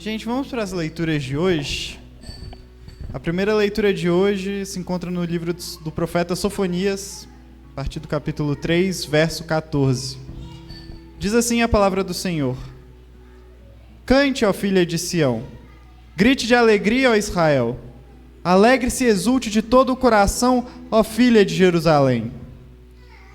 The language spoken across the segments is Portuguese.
Gente, vamos para as leituras de hoje. A primeira leitura de hoje se encontra no livro do profeta Sofonias, a partir do capítulo 3, verso 14. Diz assim a palavra do Senhor: Cante, ó filha de Sião, grite de alegria, ó Israel. Alegre-se e exulte de todo o coração, ó filha de Jerusalém.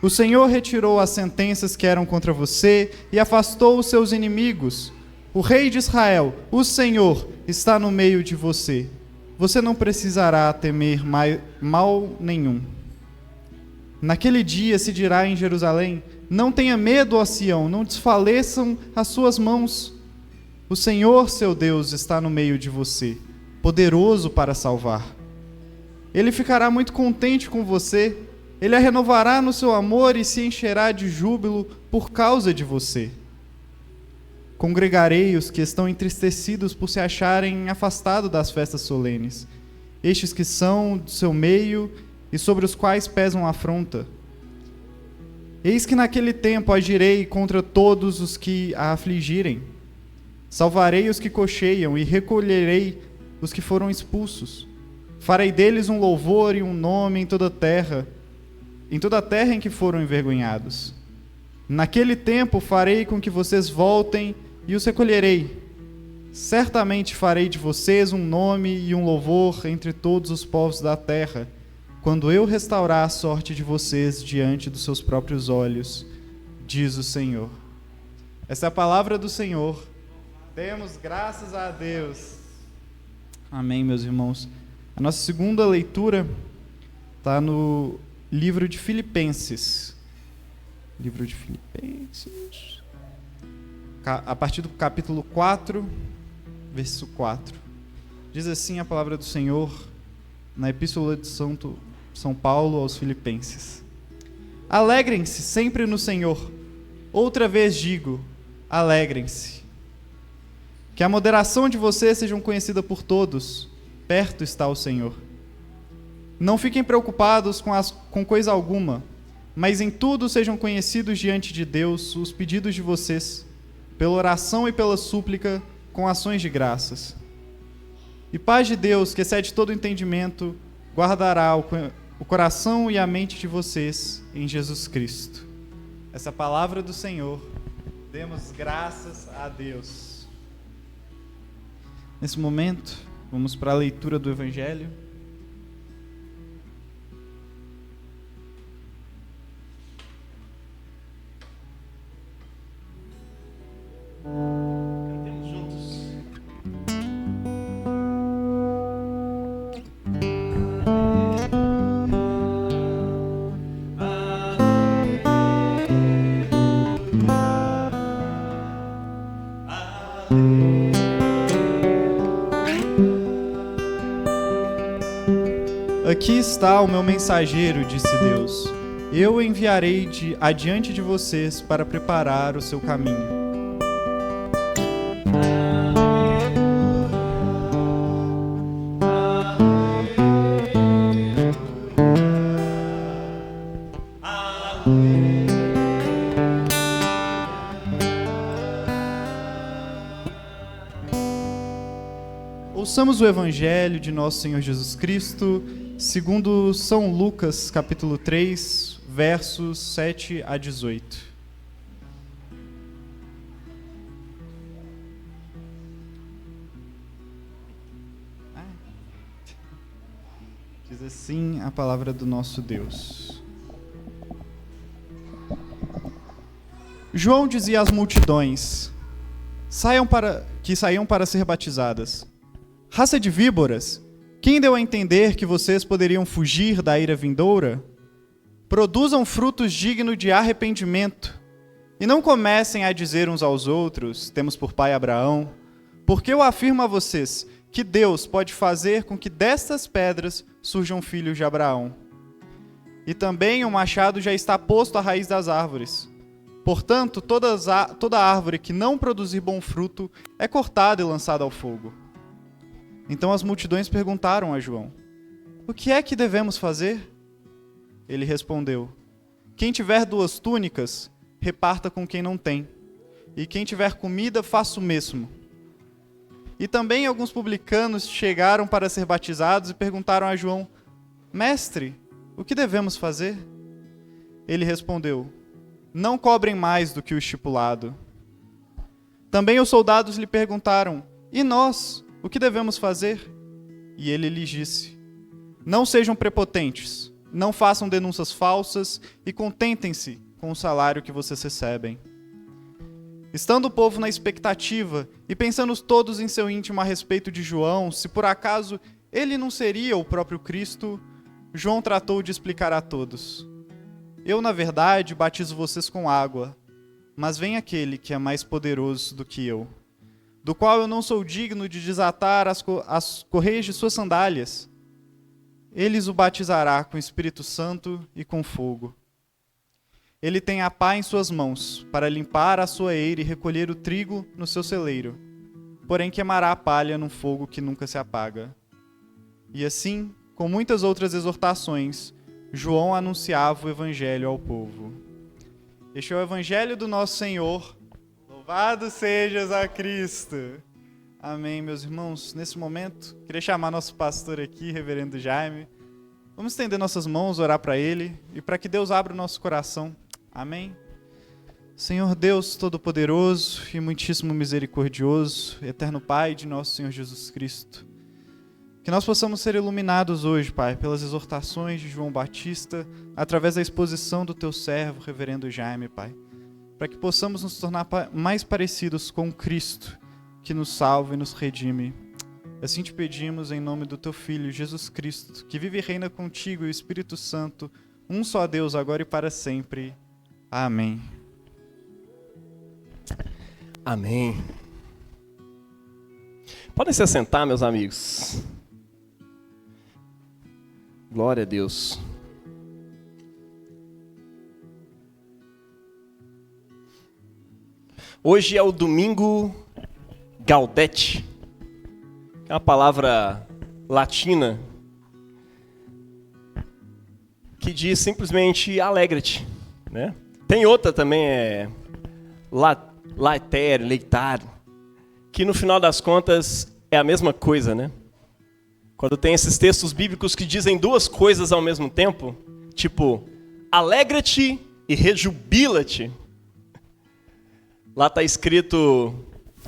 O Senhor retirou as sentenças que eram contra você e afastou os seus inimigos. O Rei de Israel, o Senhor, está no meio de você. Você não precisará temer mal nenhum. Naquele dia se dirá em Jerusalém: não tenha medo, ó Sião, não desfaleçam as suas mãos. O Senhor, seu Deus, está no meio de você, poderoso para salvar. Ele ficará muito contente com você, ele a renovará no seu amor e se encherá de júbilo por causa de você. Congregarei os que estão entristecidos por se acharem afastados das festas solenes, estes que são do seu meio e sobre os quais pesam afronta. Eis que naquele tempo agirei contra todos os que a afligirem. Salvarei os que cocheiam e recolherei os que foram expulsos. Farei deles um louvor e um nome em toda a terra em que foram envergonhados. Naquele tempo farei com que vocês voltem e os recolherei. Certamente farei de vocês um nome e um louvor entre todos os povos da terra, quando eu restaurar a sorte de vocês diante dos seus próprios olhos, diz o Senhor. Essa é a palavra do Senhor. Demos graças a Deus. Amém, meus irmãos. A nossa segunda leitura está no livro de Filipenses. Livro de Filipenses. A partir do capítulo 4, verso 4. Diz assim a palavra do Senhor na Epístola de São Paulo aos Filipenses: Alegrem-se sempre no Senhor. Outra vez digo, alegrem-se. Que a moderação de vocês seja conhecida por todos. Perto está o Senhor. Não fiquem preocupados com coisa alguma, mas em tudo sejam conhecidos diante de Deus os pedidos de vocês, pela oração e pela súplica, com ações de graças. E paz de Deus, que excede todo entendimento, guardará o coração e a mente de vocês em Jesus Cristo. Essa é a palavra do Senhor. Demos graças a Deus. Nesse momento, vamos para a leitura do Evangelho. Cantemos juntos. Aqui está o meu mensageiro, disse Deus. Eu o enviarei adiante de vocês para preparar o seu caminho. Ouçamos o Evangelho de nosso Senhor Jesus Cristo, segundo São Lucas, capítulo 3, versos 7 a 18. Diz assim a palavra do nosso Deus. João dizia às multidões que saíam para ser batizadas: Raça de víboras, quem deu a entender que vocês poderiam fugir da ira vindoura? Produzam frutos dignos de arrependimento, e não comecem a dizer uns aos outros: temos por pai Abraão, porque eu afirmo a vocês que Deus pode fazer com que destas pedras surjam filhos de Abraão. E também o machado já está posto à raiz das árvores. Portanto, toda árvore que não produzir bom fruto é cortada e lançada ao fogo. Então as multidões perguntaram a João: o que é que devemos fazer? Ele respondeu: quem tiver 2 túnicas, reparta com quem não tem, e quem tiver comida, faça o mesmo. E também alguns publicanos chegaram para ser batizados e perguntaram a João: Mestre, o que devemos fazer? Ele respondeu: Não cobrem mais do que o estipulado. Também os soldados lhe perguntaram: E nós, o que devemos fazer? E ele lhes disse: Não sejam prepotentes, não façam denúncias falsas e contentem-se com o salário que vocês recebem. Estando o povo na expectativa e pensando todos em seu íntimo a respeito de João, se por acaso ele não seria o próprio Cristo, João tratou de explicar a todos: Eu, na verdade, batizo vocês com água, mas vem aquele que é mais poderoso do que eu, do qual eu não sou digno de desatar as correias de suas sandálias. Ele o batizará com o Espírito Santo e com fogo. Ele tem a pá em suas mãos, para limpar a sua eira e recolher o trigo no seu celeiro, porém queimará a palha num fogo que nunca se apaga. E assim, com muitas outras exortações, João anunciava o Evangelho ao povo. Este é o Evangelho do nosso Senhor. Louvado sejas a Cristo. Amém, meus irmãos. Nesse momento, queria chamar nosso pastor aqui, reverendo Jaime. Vamos estender nossas mãos, orar para ele e para que Deus abra o nosso coração. Amém? Senhor Deus Todo-Poderoso e muitíssimo misericordioso, eterno Pai de nosso Senhor Jesus Cristo, que nós possamos ser iluminados hoje, Pai, pelas exortações de João Batista, através da exposição do Teu servo, reverendo Jaime, Pai, para que possamos nos tornar mais parecidos com Cristo, que nos salva e nos redime. Assim te pedimos em nome do Teu Filho, Jesus Cristo, que vive e reina contigo e o Espírito Santo, um só Deus, agora e para sempre. Amém. Amém. Podem se assentar, meus amigos. Glória a Deus. Hoje é o domingo Gaudete, é uma palavra latina que diz simplesmente alegra-te, né? Tem outra também, leitar, que no final das contas é a mesma coisa, né? Quando tem esses textos bíblicos que dizem duas coisas ao mesmo tempo, tipo, alegra-te e rejubila-te. Lá está escrito,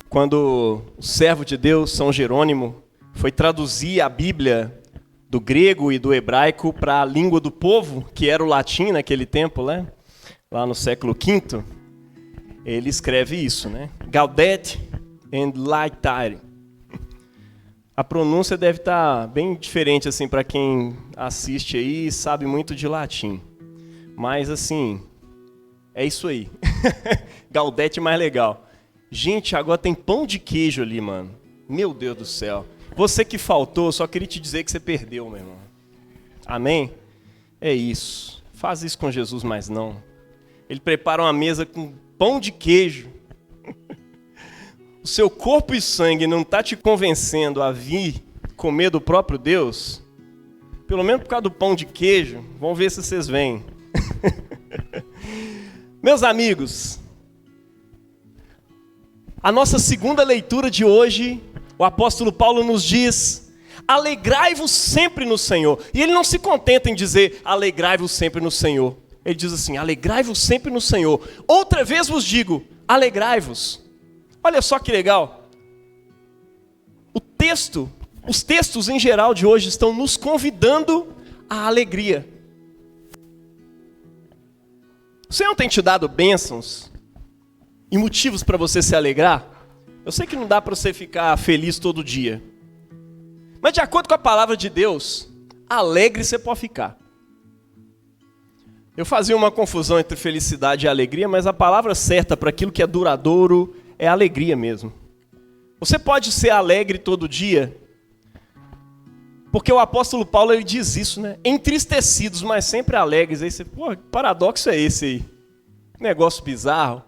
quando o servo de Deus, São Jerônimo, foi traduzir a Bíblia do grego e do hebraico para a língua do povo, que era o latim naquele tempo, né? Lá no século V, ele escreve isso, né? Gaudete and laetare. A pronúncia deve estar bem diferente assim para quem assiste aí e sabe muito de latim. Mas assim, é isso aí. Gaudete mais legal. Gente, agora tem pão de queijo ali, mano. Meu Deus do céu. Você que faltou, só queria te dizer que você perdeu, meu irmão. Amém? É isso. Faz isso com Jesus, mas não. Ele prepara uma mesa com pão de queijo. O seu corpo e sangue não está te convencendo a vir comer do próprio Deus? Pelo menos por causa do pão de queijo. Vamos ver se vocês vêm. Meus amigos, a nossa segunda leitura de hoje, o apóstolo Paulo nos diz: alegrai-vos sempre no Senhor. E ele não se contenta em dizer alegrai-vos sempre no Senhor. Ele diz assim: alegrai-vos sempre no Senhor. Outra vez vos digo, alegrai-vos. Olha só que legal. Os textos em geral de hoje estão nos convidando à alegria. O Senhor tem te dado bênçãos e motivos para você se alegrar? Eu sei que não dá para você ficar feliz todo dia. Mas de acordo com a palavra de Deus, alegre você pode ficar. Eu fazia uma confusão entre felicidade e alegria, mas a palavra certa para aquilo que é duradouro é alegria mesmo. Você pode ser alegre todo dia, porque o apóstolo Paulo ele diz isso, né? Entristecidos, mas sempre alegres. Aí você, pô, que paradoxo é esse aí? Negócio bizarro.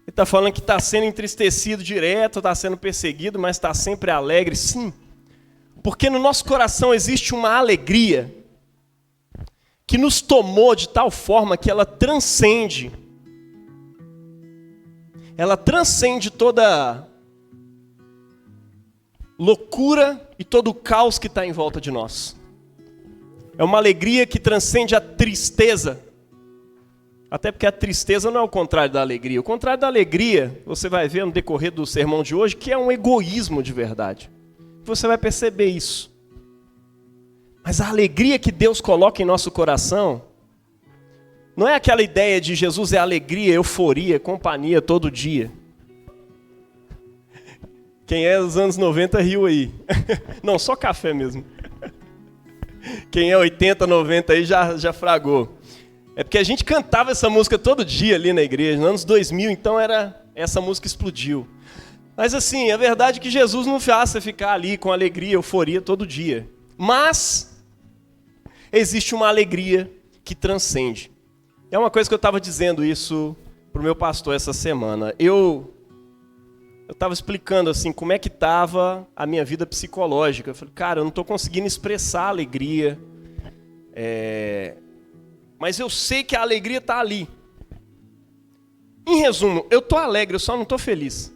Ele está falando que está sendo entristecido direto, está sendo perseguido, mas está sempre alegre. Sim, porque no nosso coração existe uma alegria que nos tomou de tal forma que ela transcende toda loucura e todo o caos que está em volta de nós. É uma alegria que transcende a tristeza. Até porque a tristeza não é o contrário da alegria. O contrário da alegria, você vai ver no decorrer do sermão de hoje, que é um egoísmo de verdade. Você vai perceber isso. Mas a alegria que Deus coloca em nosso coração, não é aquela ideia de Jesus é alegria, euforia, companhia todo dia. Quem é dos anos 90 riu aí. Não, só café mesmo. Quem é 80, 90 aí já fragou. É porque a gente cantava essa música todo dia ali na igreja. Nos anos 2000, então, essa música explodiu. Mas assim, a verdade é que Jesus não faz você ficar ali com alegria, euforia todo dia. Mas existe uma alegria que transcende. É uma coisa que eu estava dizendo isso para o meu pastor essa semana. Eu estava explicando assim como é que estava a minha vida psicológica. Eu falei, cara, eu não estou conseguindo expressar a alegria. Mas eu sei que a alegria está ali. Em resumo, eu estou alegre, eu só não estou feliz.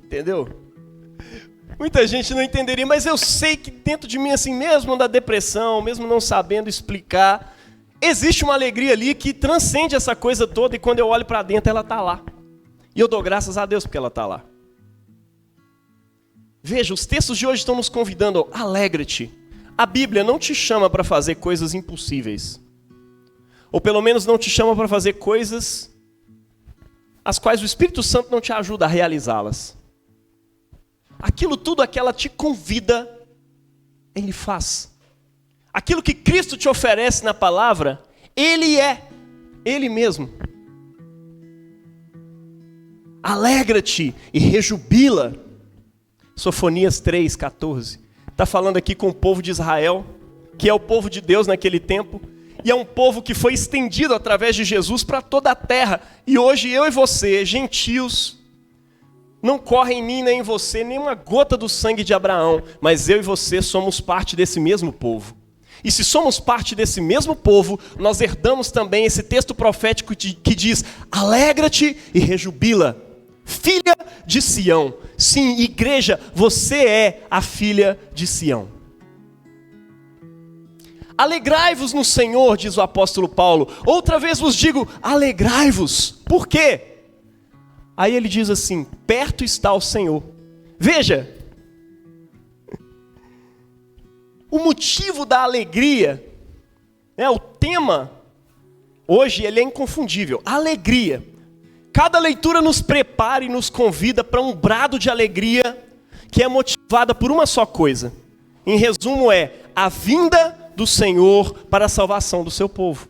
Entendeu? Muita gente não entenderia, mas eu sei que dentro de mim, assim, mesmo da depressão, mesmo não sabendo explicar, existe uma alegria ali que transcende essa coisa toda e quando eu olho para dentro, ela está lá. E eu dou graças a Deus porque ela está lá. Veja, os textos de hoje estão nos convidando, alegre-te. A Bíblia não te chama para fazer coisas impossíveis. Ou pelo menos não te chama para fazer coisas as quais o Espírito Santo não te ajuda a realizá-las. Aquilo tudo que ela te convida, Ele faz. Aquilo que Cristo te oferece na palavra, Ele é, Ele mesmo. Alegra-te e rejubila. Sofonias 3,14. Está falando aqui com o povo de Israel, que é o povo de Deus naquele tempo, e é um povo que foi estendido através de Jesus para toda a terra. E hoje eu e você, gentios, não corre em mim nem em você nenhuma gota do sangue de Abraão, mas eu e você somos parte desse mesmo povo. E se somos parte desse mesmo povo, nós herdamos também esse texto profético que diz, alegra-te e rejubila, filha de Sião. Sim, igreja, você é a filha de Sião. Alegrai-vos no Senhor, diz o apóstolo Paulo. Outra vez vos digo, alegrai-vos. Por quê? Aí ele diz assim, perto está o Senhor. Veja, o motivo da alegria, o tema, hoje ele é inconfundível, alegria. Cada leitura nos prepara e nos convida para um brado de alegria que é motivada por uma só coisa. Em resumo é a vinda do Senhor para a salvação do seu povo.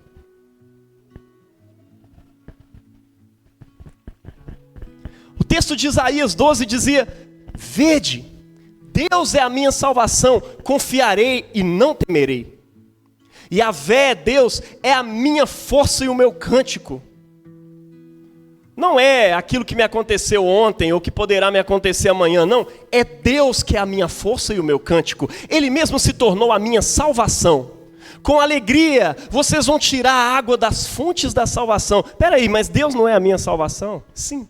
O texto de Isaías 12 dizia, vede, Deus é a minha salvação, confiarei e não temerei. Yahvé, Deus, é a minha força e o meu cântico. Não é aquilo que me aconteceu ontem ou que poderá me acontecer amanhã, não. É Deus que é a minha força e o meu cântico. Ele mesmo se tornou a minha salvação. Com alegria, vocês vão tirar a água das fontes da salvação. Peraí, mas Deus não é a minha salvação? Sim.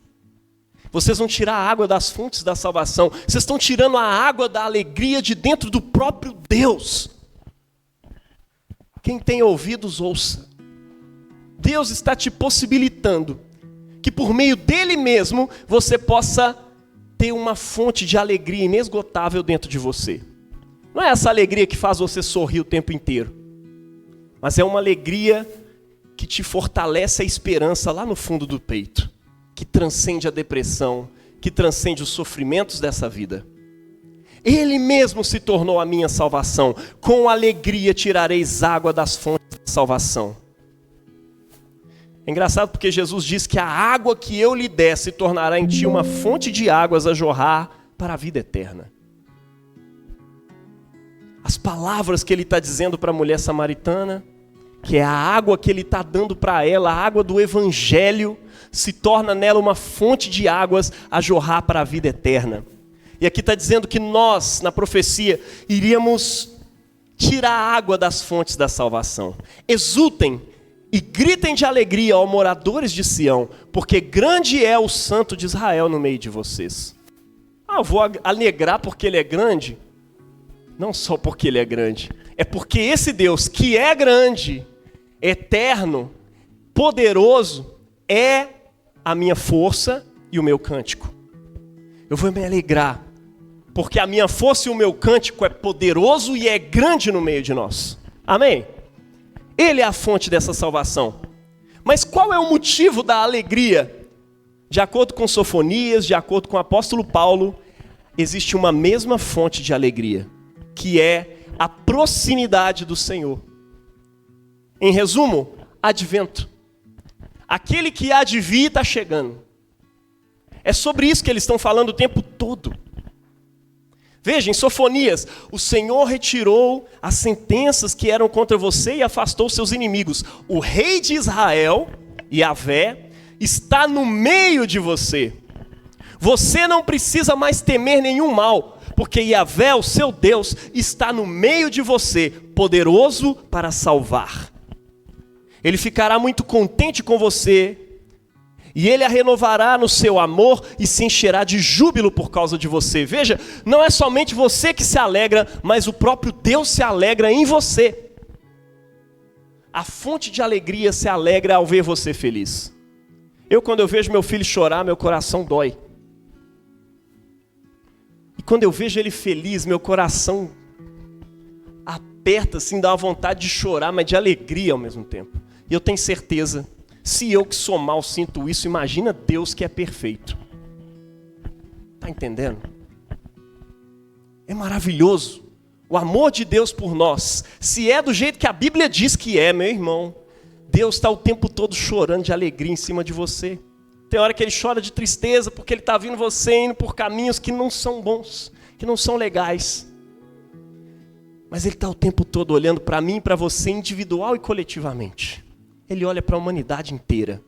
Vocês vão tirar a água das fontes da salvação. Vocês estão tirando a água da alegria de dentro do próprio Deus. Quem tem ouvidos, ouça. Deus está te possibilitando que por meio dele mesmo você possa ter uma fonte de alegria inesgotável dentro de você. Não é essa alegria que faz você sorrir o tempo inteiro, mas é uma alegria que te fortalece a esperança lá no fundo do peito, que transcende a depressão, que transcende os sofrimentos dessa vida. Ele mesmo se tornou a minha salvação. Com alegria tirareis água das fontes da salvação. É engraçado porque Jesus diz que a água que eu lhe der se tornará em ti uma fonte de águas a jorrar para a vida eterna. As palavras que ele está dizendo para a mulher samaritana, que é a água que ele está dando para ela, a água do evangelho, se torna nela uma fonte de águas a jorrar para a vida eterna. E aqui está dizendo que nós, na profecia, iríamos tirar a água das fontes da salvação. Exultem e gritem de alegria, ó moradores de Sião, porque grande é o santo de Israel no meio de vocês. eu vou alegrar porque ele é grande. Não só porque ele é grande. É porque esse Deus que é grande, eterno, poderoso, é a minha força e o meu cântico. Eu vou me alegrar, porque a minha força e o meu cântico é poderoso e é grande no meio de nós. Amém? Ele é a fonte dessa salvação. Mas qual é o motivo da alegria? De acordo com Sofonias, de acordo com o apóstolo Paulo, existe uma mesma fonte de alegria, que é a proximidade do Senhor. Em resumo, advento. Aquele que há de vir está chegando. É sobre isso que eles estão falando o tempo todo. Veja, em Sofonias, o Senhor retirou as sentenças que eram contra você e afastou seus inimigos. O rei de Israel, Yahvé, está no meio de você. Você não precisa mais temer nenhum mal, porque Yahvé, o seu Deus, está no meio de você, poderoso para salvar. Ele ficará muito contente com você, e ele a renovará no seu amor e se encherá de júbilo por causa de você. Veja, não é somente você que se alegra, mas o próprio Deus se alegra em você. A fonte de alegria se alegra ao ver você feliz. Quando eu vejo meu filho chorar, meu coração dói. E quando eu vejo ele feliz, meu coração aperta, assim, dá uma vontade de chorar, mas de alegria ao mesmo tempo. E eu tenho certeza, se eu que sou mal sinto isso, imagina Deus que é perfeito. Está entendendo? É maravilhoso. O amor de Deus por nós, se é do jeito que a Bíblia diz que é, meu irmão, Deus está o tempo todo chorando de alegria em cima de você. Tem hora que ele chora de tristeza porque ele está vendo você indo por caminhos que não são bons, que não são legais. Mas ele está o tempo todo olhando para mim e para você individual e coletivamente. Ele olha para a humanidade inteira.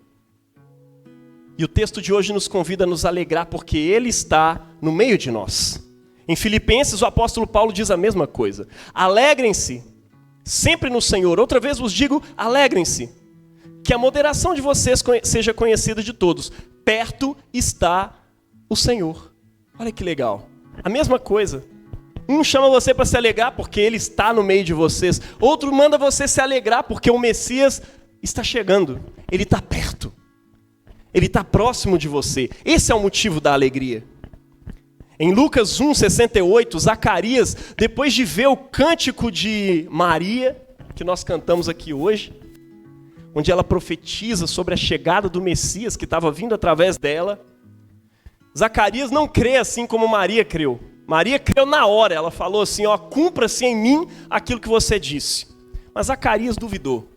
E o texto de hoje nos convida a nos alegrar porque ele está no meio de nós. Em Filipenses, o apóstolo Paulo diz a mesma coisa. Alegrem-se sempre no Senhor. Outra vez vos digo, alegrem-se. Que a moderação de vocês seja conhecida de todos. Perto está o Senhor. Olha que legal. A mesma coisa. Um chama você para se alegrar porque ele está no meio de vocês. Outro manda você se alegrar porque o Messias está chegando. Ele está perto. Ele está próximo de você. Esse é o motivo da alegria. Em Lucas 1:68, Zacarias, depois de ver o cântico de Maria, que nós cantamos aqui hoje, onde ela profetiza sobre a chegada do Messias que estava vindo através dela, Zacarias não crê assim como Maria creu. Maria creu na hora, ela falou assim, ó, cumpra-se em mim aquilo que você disse. Mas Zacarias duvidou.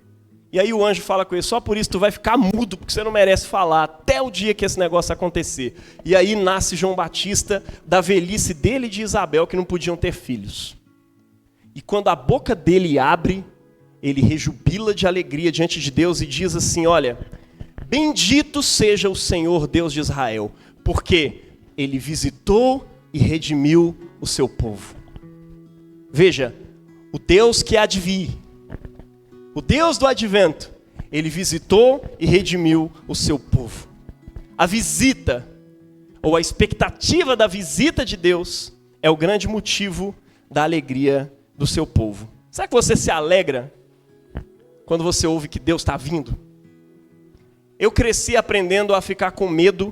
E aí o anjo fala com ele, só por isso tu vai ficar mudo, porque você não merece falar, até o dia que esse negócio acontecer. E aí nasce João Batista, da velhice dele e de Isabel, que não podiam ter filhos. E quando a boca dele abre, ele rejubila de alegria diante de Deus e diz assim, olha, bendito seja o Senhor Deus de Israel, porque ele visitou e redimiu o seu povo. Veja, o Deus que há de vir, o Deus do advento, ele visitou e redimiu o seu povo. A visita, ou a expectativa da visita de Deus, é o grande motivo da alegria do seu povo. Será que você se alegra quando você ouve que Deus está vindo? Eu cresci aprendendo a ficar com medo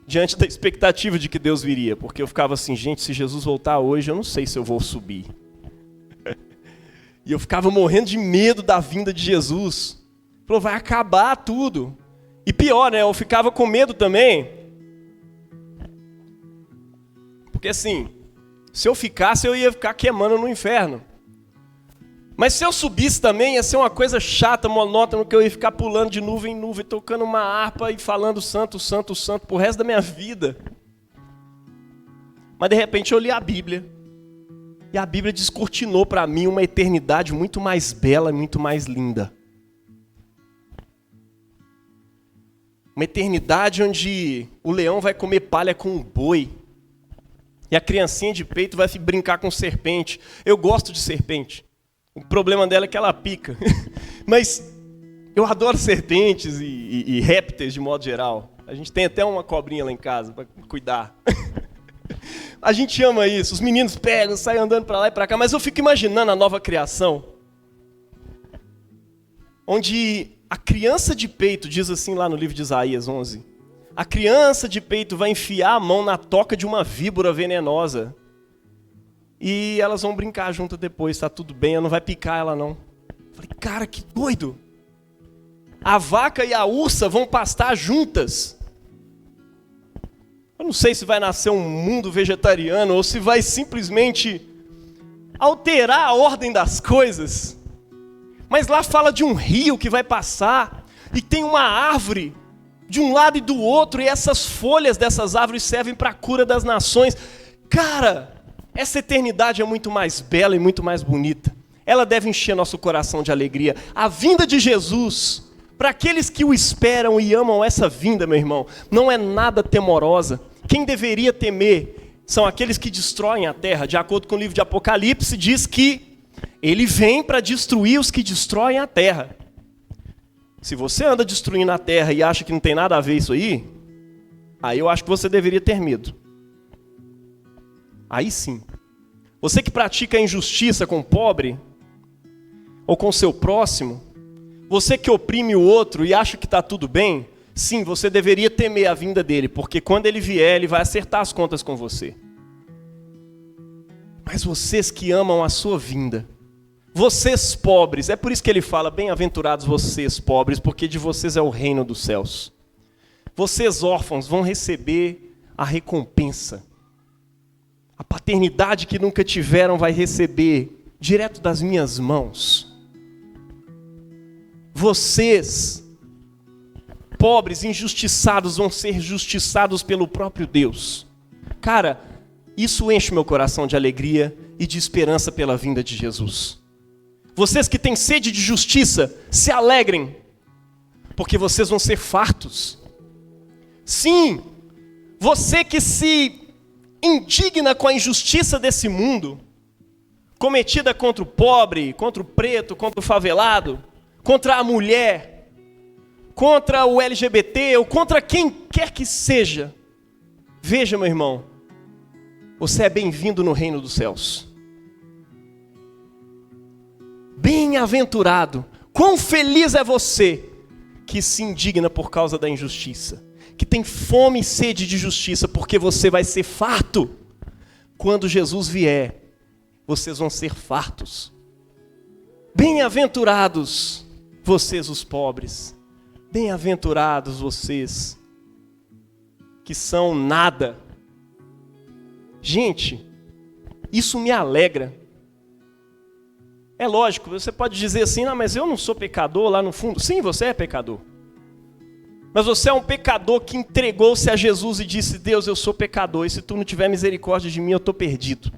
diante da expectativa de que Deus viria, porque eu ficava assim, gente, se Jesus voltar hoje, eu não sei se eu vou subir. E eu ficava morrendo de medo da vinda de Jesus. Falou, vai acabar tudo. E pior, né? Eu ficava com medo também. Porque assim, se eu ficasse, eu ia ficar queimando no inferno. Mas se eu subisse também, ia ser uma coisa chata, monótona, que eu ia ficar pulando de nuvem em nuvem, tocando uma harpa e falando santo, santo, santo, pro resto da minha vida. Mas de repente eu li a Bíblia. E a Bíblia descortinou para mim uma eternidade muito mais bela e muito mais linda. Uma eternidade onde o leão vai comer palha com um boi. E a criancinha de peito vai brincar com serpente. Eu gosto de serpente. O problema dela é que ela pica. Mas eu adoro serpentes e répteis de modo geral. A gente tem até uma cobrinha lá em casa para cuidar. A gente ama isso. Os meninos pegam, saem andando para lá e para cá. Mas eu fico imaginando a nova criação. Onde a criança de peito, diz assim lá no livro de Isaías 11. A criança de peito vai enfiar a mão na toca de uma víbora venenosa. E elas vão brincar junto depois, tá tudo bem, não vai picar ela não. Falei, cara, que doido. A vaca e a ursa vão pastar juntas. Eu não sei se vai nascer um mundo vegetariano ou se vai simplesmente alterar a ordem das coisas. Mas lá fala de um rio que vai passar e tem uma árvore de um lado e do outro, e essas folhas dessas árvores servem para a cura das nações. Cara, essa eternidade é muito mais bela e muito mais bonita. Ela deve encher nosso coração de alegria. A vinda de Jesus, para aqueles que o esperam e amam essa vinda, meu irmão, não é nada temorosa. Quem deveria temer são aqueles que destroem a terra. De acordo com o livro de Apocalipse, diz que ele vem para destruir os que destroem a terra. Se você anda destruindo a terra e acha que não tem nada a ver isso aí eu acho que você deveria ter medo. Aí sim. Você que pratica a injustiça com o pobre, ou com o seu próximo, você que oprime o outro e acha que está tudo bem, sim, você deveria temer a vinda dele, porque quando ele vier, ele vai acertar as contas com você. Mas vocês que amam a sua vinda, vocês pobres, é por isso que ele fala, bem-aventurados vocês pobres, porque de vocês é o reino dos céus. Vocês órfãos vão receber a recompensa. A paternidade que nunca tiveram vai receber direto das minhas mãos. Vocês, pobres, injustiçados, vão ser justiçados pelo próprio Deus. Cara, isso enche meu coração de alegria e de esperança pela vinda de Jesus. Vocês que têm sede de justiça, se alegrem, porque vocês vão ser fartos. Sim, você que se indigna com a injustiça desse mundo, cometida contra o pobre, contra o preto, contra o favelado, contra a mulher, contra o LGBT ou contra quem quer que seja. Veja, meu irmão, você é bem-vindo no reino dos céus. Bem-aventurado, quão feliz é você que se indigna por causa da injustiça, que tem fome e sede de justiça, porque você vai ser farto. Quando Jesus vier, vocês vão ser fartos. Bem-aventurados vocês os pobres, bem-aventurados vocês que são nada. Gente, isso me alegra. É lógico, você pode dizer assim, não, mas eu não sou pecador lá no fundo. Sim, você é pecador. Mas você é um pecador que entregou-se a Jesus e disse, Deus, eu sou pecador, e se tu não tiver misericórdia de mim, eu estou perdido.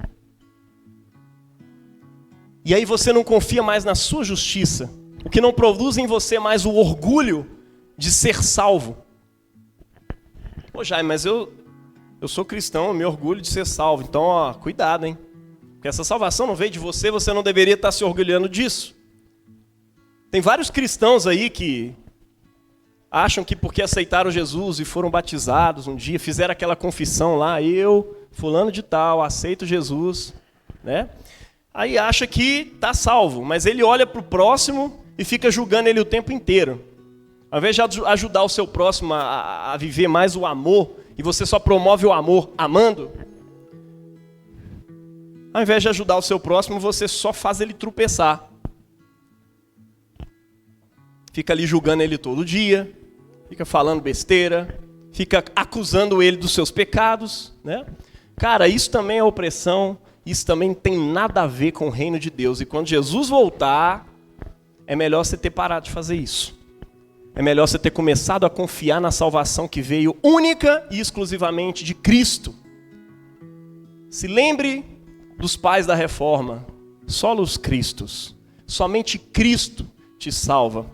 E aí você não confia mais na sua justiça, o que não produz em você mais o orgulho de ser salvo. Pô, Jaime, mas eu sou cristão, eu me orgulho de ser salvo, então, ó, cuidado, hein? Porque essa salvação não veio de você, você não deveria estar se orgulhando disso. Tem vários cristãos aí que acham que porque aceitaram Jesus e foram batizados um dia, fizeram aquela confissão lá, eu, fulano de tal, aceito Jesus, né? Aí acha que está salvo, mas ele olha para o próximo e fica julgando ele o tempo inteiro. Ao invés de ajudar o seu próximo a viver mais o amor, e você só promove o amor amando, ao invés de ajudar o seu próximo, você só faz ele tropeçar. Fica ali julgando ele todo dia, fica falando besteira, fica acusando ele dos seus pecados, né? Cara, isso também é opressão, isso também tem nada a ver com o reino de Deus. E quando Jesus voltar, é melhor você ter parado de fazer isso. É melhor você ter começado a confiar na salvação que veio única e exclusivamente de Cristo. Se lembre dos pais da reforma, solos Cristos. Somente Cristo te salva.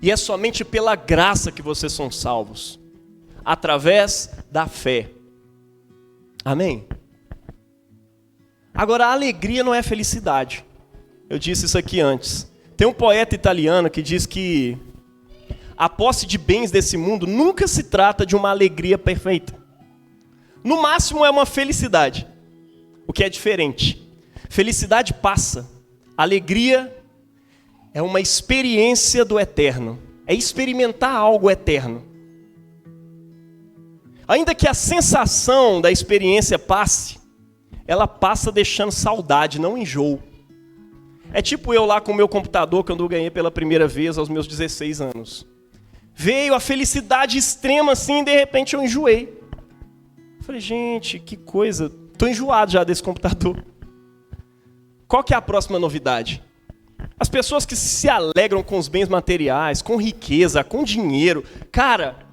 E é somente pela graça que vocês são salvos. Através da fé. Amém? Agora, a alegria não é felicidade. Eu disse isso aqui antes. Tem um poeta italiano que diz que a posse de bens desse mundo nunca se trata de uma alegria perfeita. No máximo é uma felicidade. o que é diferente. Felicidade passa. Alegria é uma experiência do eterno. É experimentar algo eterno. Ainda que a sensação da experiência passe, ela passa deixando saudade, não enjoo. É tipo eu lá com o meu computador, quando eu ganhei pela primeira vez aos meus 16 anos. Veio a felicidade extrema assim, e de repente eu enjoei. Falei, gente, que coisa. Estou enjoado já desse computador. Qual que é a próxima novidade? As pessoas que se alegram com os bens materiais, com riqueza, com dinheiro, cara,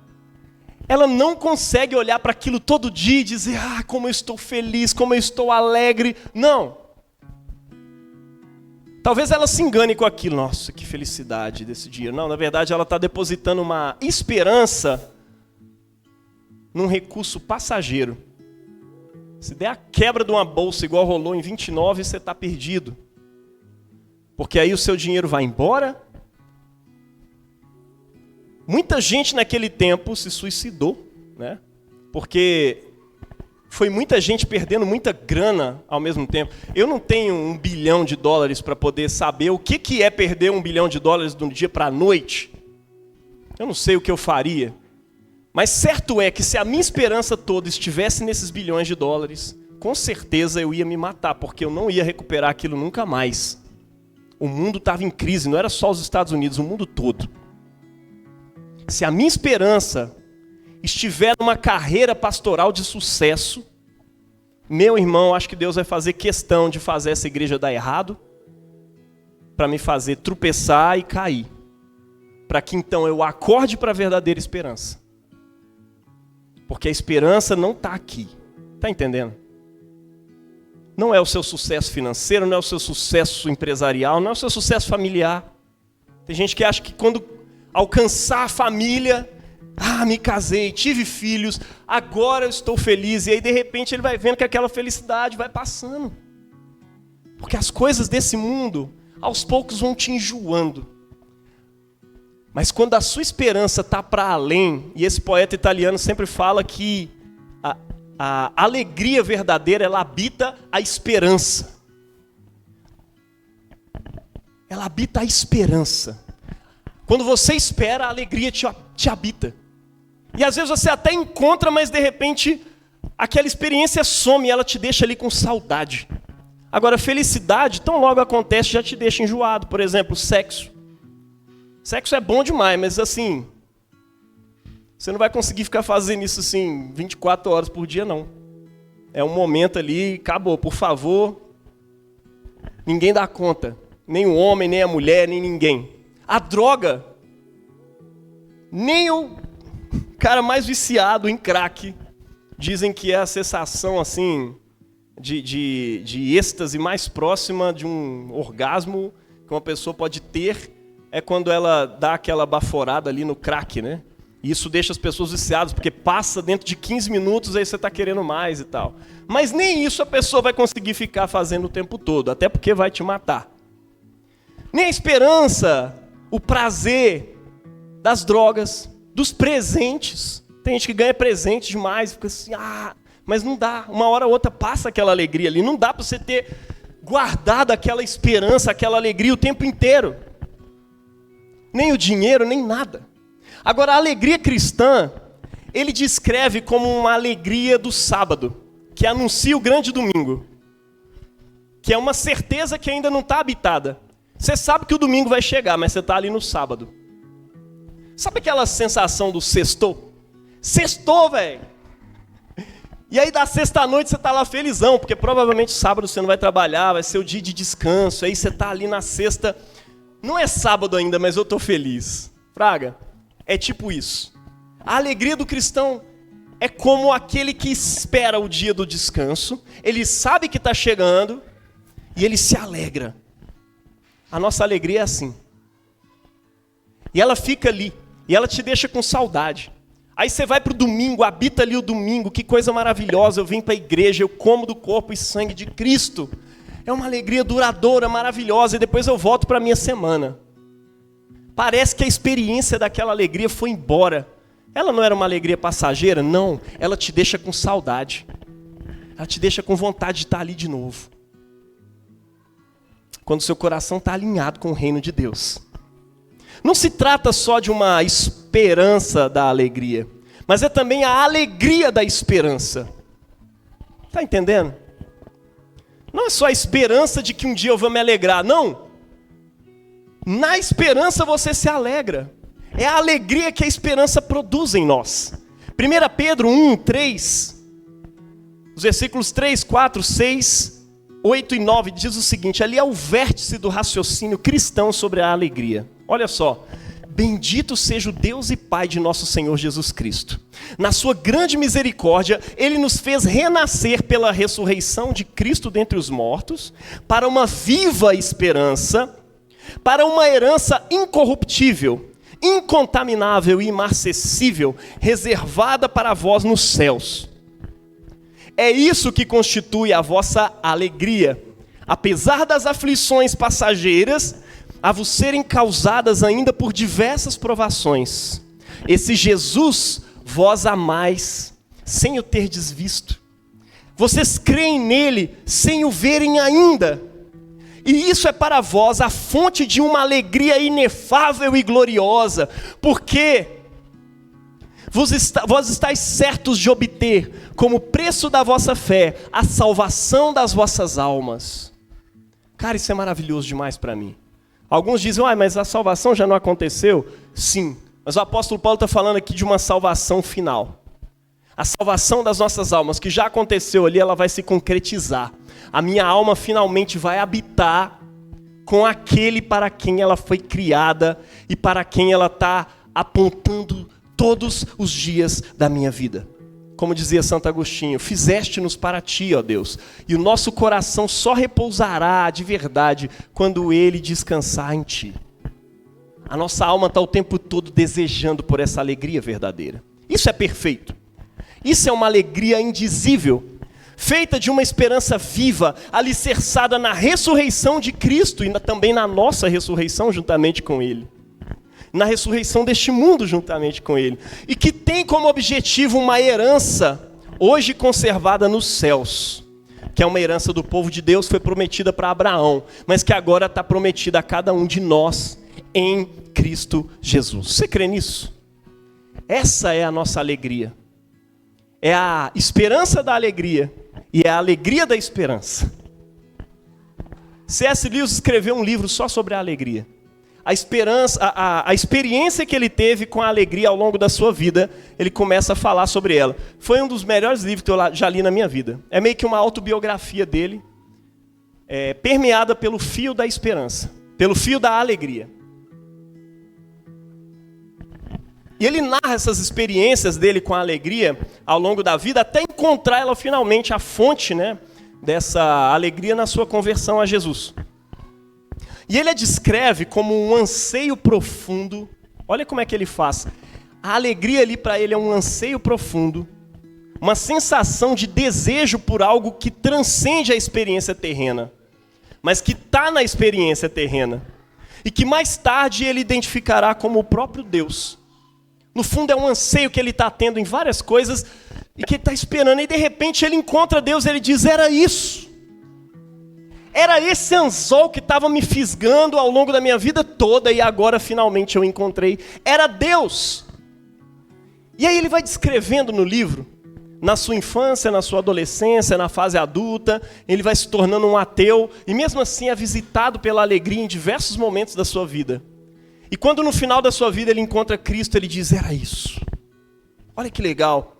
ela não consegue olhar para aquilo todo dia e dizer, como eu estou feliz, como eu estou alegre. Não. Talvez ela se engane com aquilo. Nossa, que felicidade desse dia. Não, na verdade ela está depositando uma esperança num recurso passageiro. Se der a quebra de uma bolsa igual rolou em 29, você está perdido. Porque aí o seu dinheiro vai embora. Muita gente naquele tempo se suicidou, né? Porque foi muita gente perdendo muita grana ao mesmo tempo. Eu não tenho $1 bilhão para poder saber o que é perder $1 bilhão de um dia para a noite. Eu não sei o que eu faria. Mas certo é que se a minha esperança toda estivesse nesses bilhões de dólares, com certeza eu ia me matar, porque eu não ia recuperar aquilo nunca mais. O mundo estava em crise, não era só os Estados Unidos, o mundo todo. Se a minha esperança estiver numa carreira pastoral de sucesso, meu irmão, acho que Deus vai fazer questão de fazer essa igreja dar errado, para me fazer tropeçar e cair, para que então eu acorde para a verdadeira esperança. Porque a esperança não está aqui. Está entendendo? Não é o seu sucesso financeiro, não é o seu sucesso empresarial, não é o seu sucesso familiar. Tem gente que acha que quando alcançar a família, me casei, tive filhos, agora eu estou feliz. E aí de repente ele vai vendo que aquela felicidade vai passando. Porque as coisas desse mundo, aos poucos vão te enjoando. Mas quando a sua esperança está para além, e esse poeta italiano sempre fala que a alegria verdadeira, ela habita a esperança. Ela habita a esperança. Quando você espera, a alegria te habita. E às vezes você até encontra, mas de repente aquela experiência some e ela te deixa ali com saudade. Agora, felicidade, tão logo acontece, já te deixa enjoado. Por exemplo, sexo. Sexo é bom demais, mas assim, você não vai conseguir ficar fazendo isso assim 24 horas por dia, não. É um momento ali, acabou, por favor. Ninguém dá conta. Nem o homem, nem a mulher, nem ninguém. A droga, nem o cara mais viciado em crack, dizem que é a sensação assim de êxtase mais próxima de um orgasmo que uma pessoa pode ter, é quando ela dá aquela baforada ali no crack, né? E isso deixa as pessoas viciadas, porque passa dentro de 15 minutos, aí você está querendo mais e tal. Mas nem isso a pessoa vai conseguir ficar fazendo o tempo todo, até porque vai te matar. Nem a esperança, o prazer das drogas, dos presentes. Tem gente que ganha presente demais, fica assim, mas não dá. Uma hora ou outra passa aquela alegria ali. Não dá para você ter guardado aquela esperança, aquela alegria o tempo inteiro. Nem o dinheiro, nem nada. Agora, a alegria cristã, ele descreve como uma alegria do sábado, que anuncia o grande domingo, que é uma certeza que ainda não está habitada. Você sabe que o domingo vai chegar, mas você está ali no sábado. Sabe aquela sensação do sextou? Sextou, velho! E aí da sexta-noite você está lá felizão, porque provavelmente sábado você não vai trabalhar, vai ser o dia de descanso, aí você está ali na sexta. Não é sábado ainda, mas eu estou feliz. Fraga, é tipo isso. A alegria do cristão é como aquele que espera o dia do descanso, ele sabe que está chegando e ele se alegra. A nossa alegria é assim. E ela fica ali, e ela te deixa com saudade. Aí você vai para o domingo, habita ali o domingo, que coisa maravilhosa, eu vim para a igreja, eu como do corpo e sangue de Cristo. É uma alegria duradoura, maravilhosa, e depois eu volto para a minha semana. Parece que a experiência daquela alegria foi embora. Ela não era uma alegria passageira? Não, ela te deixa com saudade. ela te deixa com vontade de estar ali de novo. Quando seu coração está alinhado com o reino de Deus. Não se trata só de uma esperança da alegria, mas é também a alegria da esperança. Está entendendo? Não é só a esperança de que um dia eu vou me alegrar, não. Na esperança você se alegra. É a alegria que a esperança produz em nós. 1 Pedro 1, 3, os versículos 3, 4, 6, 8 e 9 diz o seguinte, ali é o vértice do raciocínio cristão sobre a alegria. Olha só, bendito seja o Deus e Pai de nosso Senhor Jesus Cristo. Na sua grande misericórdia, Ele nos fez renascer pela ressurreição de Cristo dentre os mortos, para uma viva esperança, para uma herança incorruptível, incontaminável e imarcessível, reservada para vós nos céus. É isso que constitui a vossa alegria, apesar das aflições passageiras, a vos serem causadas ainda por diversas provações. Esse Jesus vós amais, sem o terdes visto. Vocês creem nele, sem o verem ainda. E isso é para vós a fonte de uma alegria inefável e gloriosa, porque vós estáis certos de obter, como preço da vossa fé, a salvação das vossas almas. Cara, isso é maravilhoso demais para mim. Alguns dizem, mas a salvação já não aconteceu? Sim, mas o apóstolo Paulo está falando aqui de uma salvação final. A salvação das nossas almas, que já aconteceu ali, ela vai se concretizar. A minha alma finalmente vai habitar com aquele para quem ela foi criada e para quem ela está apontando todos os dias da minha vida. Como dizia Santo Agostinho, fizeste-nos para ti, ó Deus, e o nosso coração só repousará de verdade quando ele descansar em ti. A nossa alma está o tempo todo desejando por essa alegria verdadeira. Isso é perfeito. Isso é uma alegria indizível, feita de uma esperança viva, alicerçada na ressurreição de Cristo e também na nossa ressurreição juntamente com Ele. Na ressurreição deste mundo juntamente com Ele. E que tem como objetivo uma herança hoje conservada nos céus, que é uma herança do povo de Deus, foi prometida para Abraão, mas que agora está prometida a cada um de nós em Cristo Jesus. Você crê nisso? Essa é a nossa alegria. É a esperança da alegria e é a alegria da esperança. C.S. Lewis escreveu um livro só sobre a alegria. A experiência que ele teve com a alegria ao longo da sua vida, ele começa a falar sobre ela. Foi um dos melhores livros que eu já li na minha vida. É meio que uma autobiografia dele, permeada pelo fio da esperança, pelo fio da alegria. E ele narra essas experiências dele com a alegria ao longo da vida, até encontrar ela finalmente, a fonte, né, dessa alegria na sua conversão a Jesus. E ele a descreve como um anseio profundo. Olha como é que ele faz. A alegria ali para ele é um anseio profundo, uma sensação de desejo por algo que transcende a experiência terrena, mas que está na experiência terrena, e que mais tarde ele identificará como o próprio Deus. No fundo é um anseio que ele está tendo em várias coisas, e que ele está esperando, e de repente ele encontra Deus, e ele diz, era isso. Era esse anzol que estava me fisgando ao longo da minha vida toda, e agora finalmente eu encontrei. Era Deus. E aí ele vai descrevendo no livro, na sua infância, na sua adolescência, na fase adulta, ele vai se tornando um ateu, e mesmo assim é visitado pela alegria em diversos momentos da sua vida. E quando no final da sua vida ele encontra Cristo, ele diz, era isso. Olha que legal.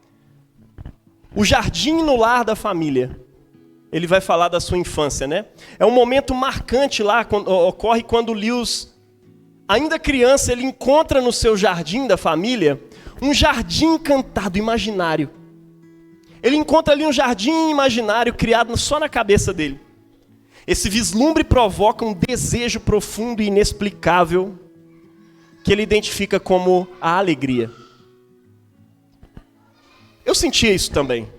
O jardim no lar da família. Ele vai falar da sua infância, né? É um momento marcante lá, ocorre quando Lewis, ainda criança, ele encontra no seu jardim da família, um jardim encantado, imaginário. Ele encontra ali um jardim imaginário criado só na cabeça dele. Esse vislumbre provoca um desejo profundo e inexplicável, que ele identifica como a alegria. Eu sentia isso também.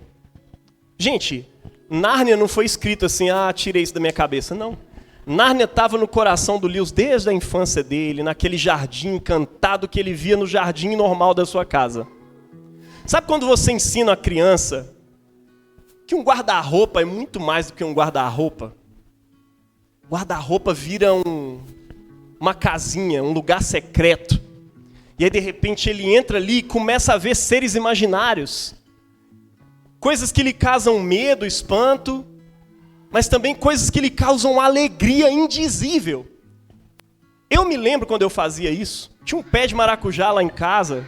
Gente, Nárnia não foi escrito assim, tirei isso da minha cabeça, não. Nárnia estava no coração do Lewis desde a infância dele, naquele jardim encantado que ele via no jardim normal da sua casa. Sabe quando você ensina a criança que um guarda-roupa é muito mais do que um guarda-roupa. Guarda-roupa vira uma casinha, um lugar secreto. E aí, de repente, ele entra ali e começa a ver seres imaginários. Coisas que lhe causam medo, espanto, mas também coisas que lhe causam alegria indizível. Eu me lembro quando eu fazia isso. Tinha um pé de maracujá lá em casa,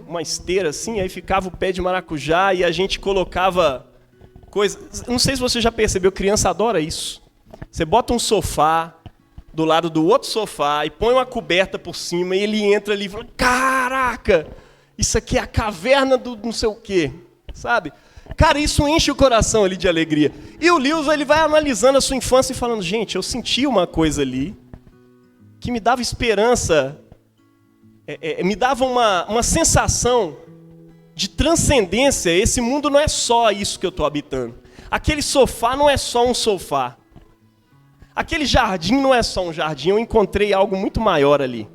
uma esteira assim, aí ficava o pé de maracujá e a gente colocava coisas. Não sei se você já percebeu, criança adora isso. Você bota um sofá do lado do outro sofá e põe uma coberta por cima e ele entra ali e fala, caraca, isso aqui é a caverna do não sei o quê, sabe? Cara, isso enche o coração ali de alegria. E o Lewis, ele vai analisando a sua infância e falando, gente, eu senti uma coisa ali que me dava esperança, me dava uma sensação de transcendência. Esse mundo não é só isso que eu estou habitando. Aquele sofá não é só um sofá. Aquele jardim não é só um jardim. Eu encontrei algo muito maior ali.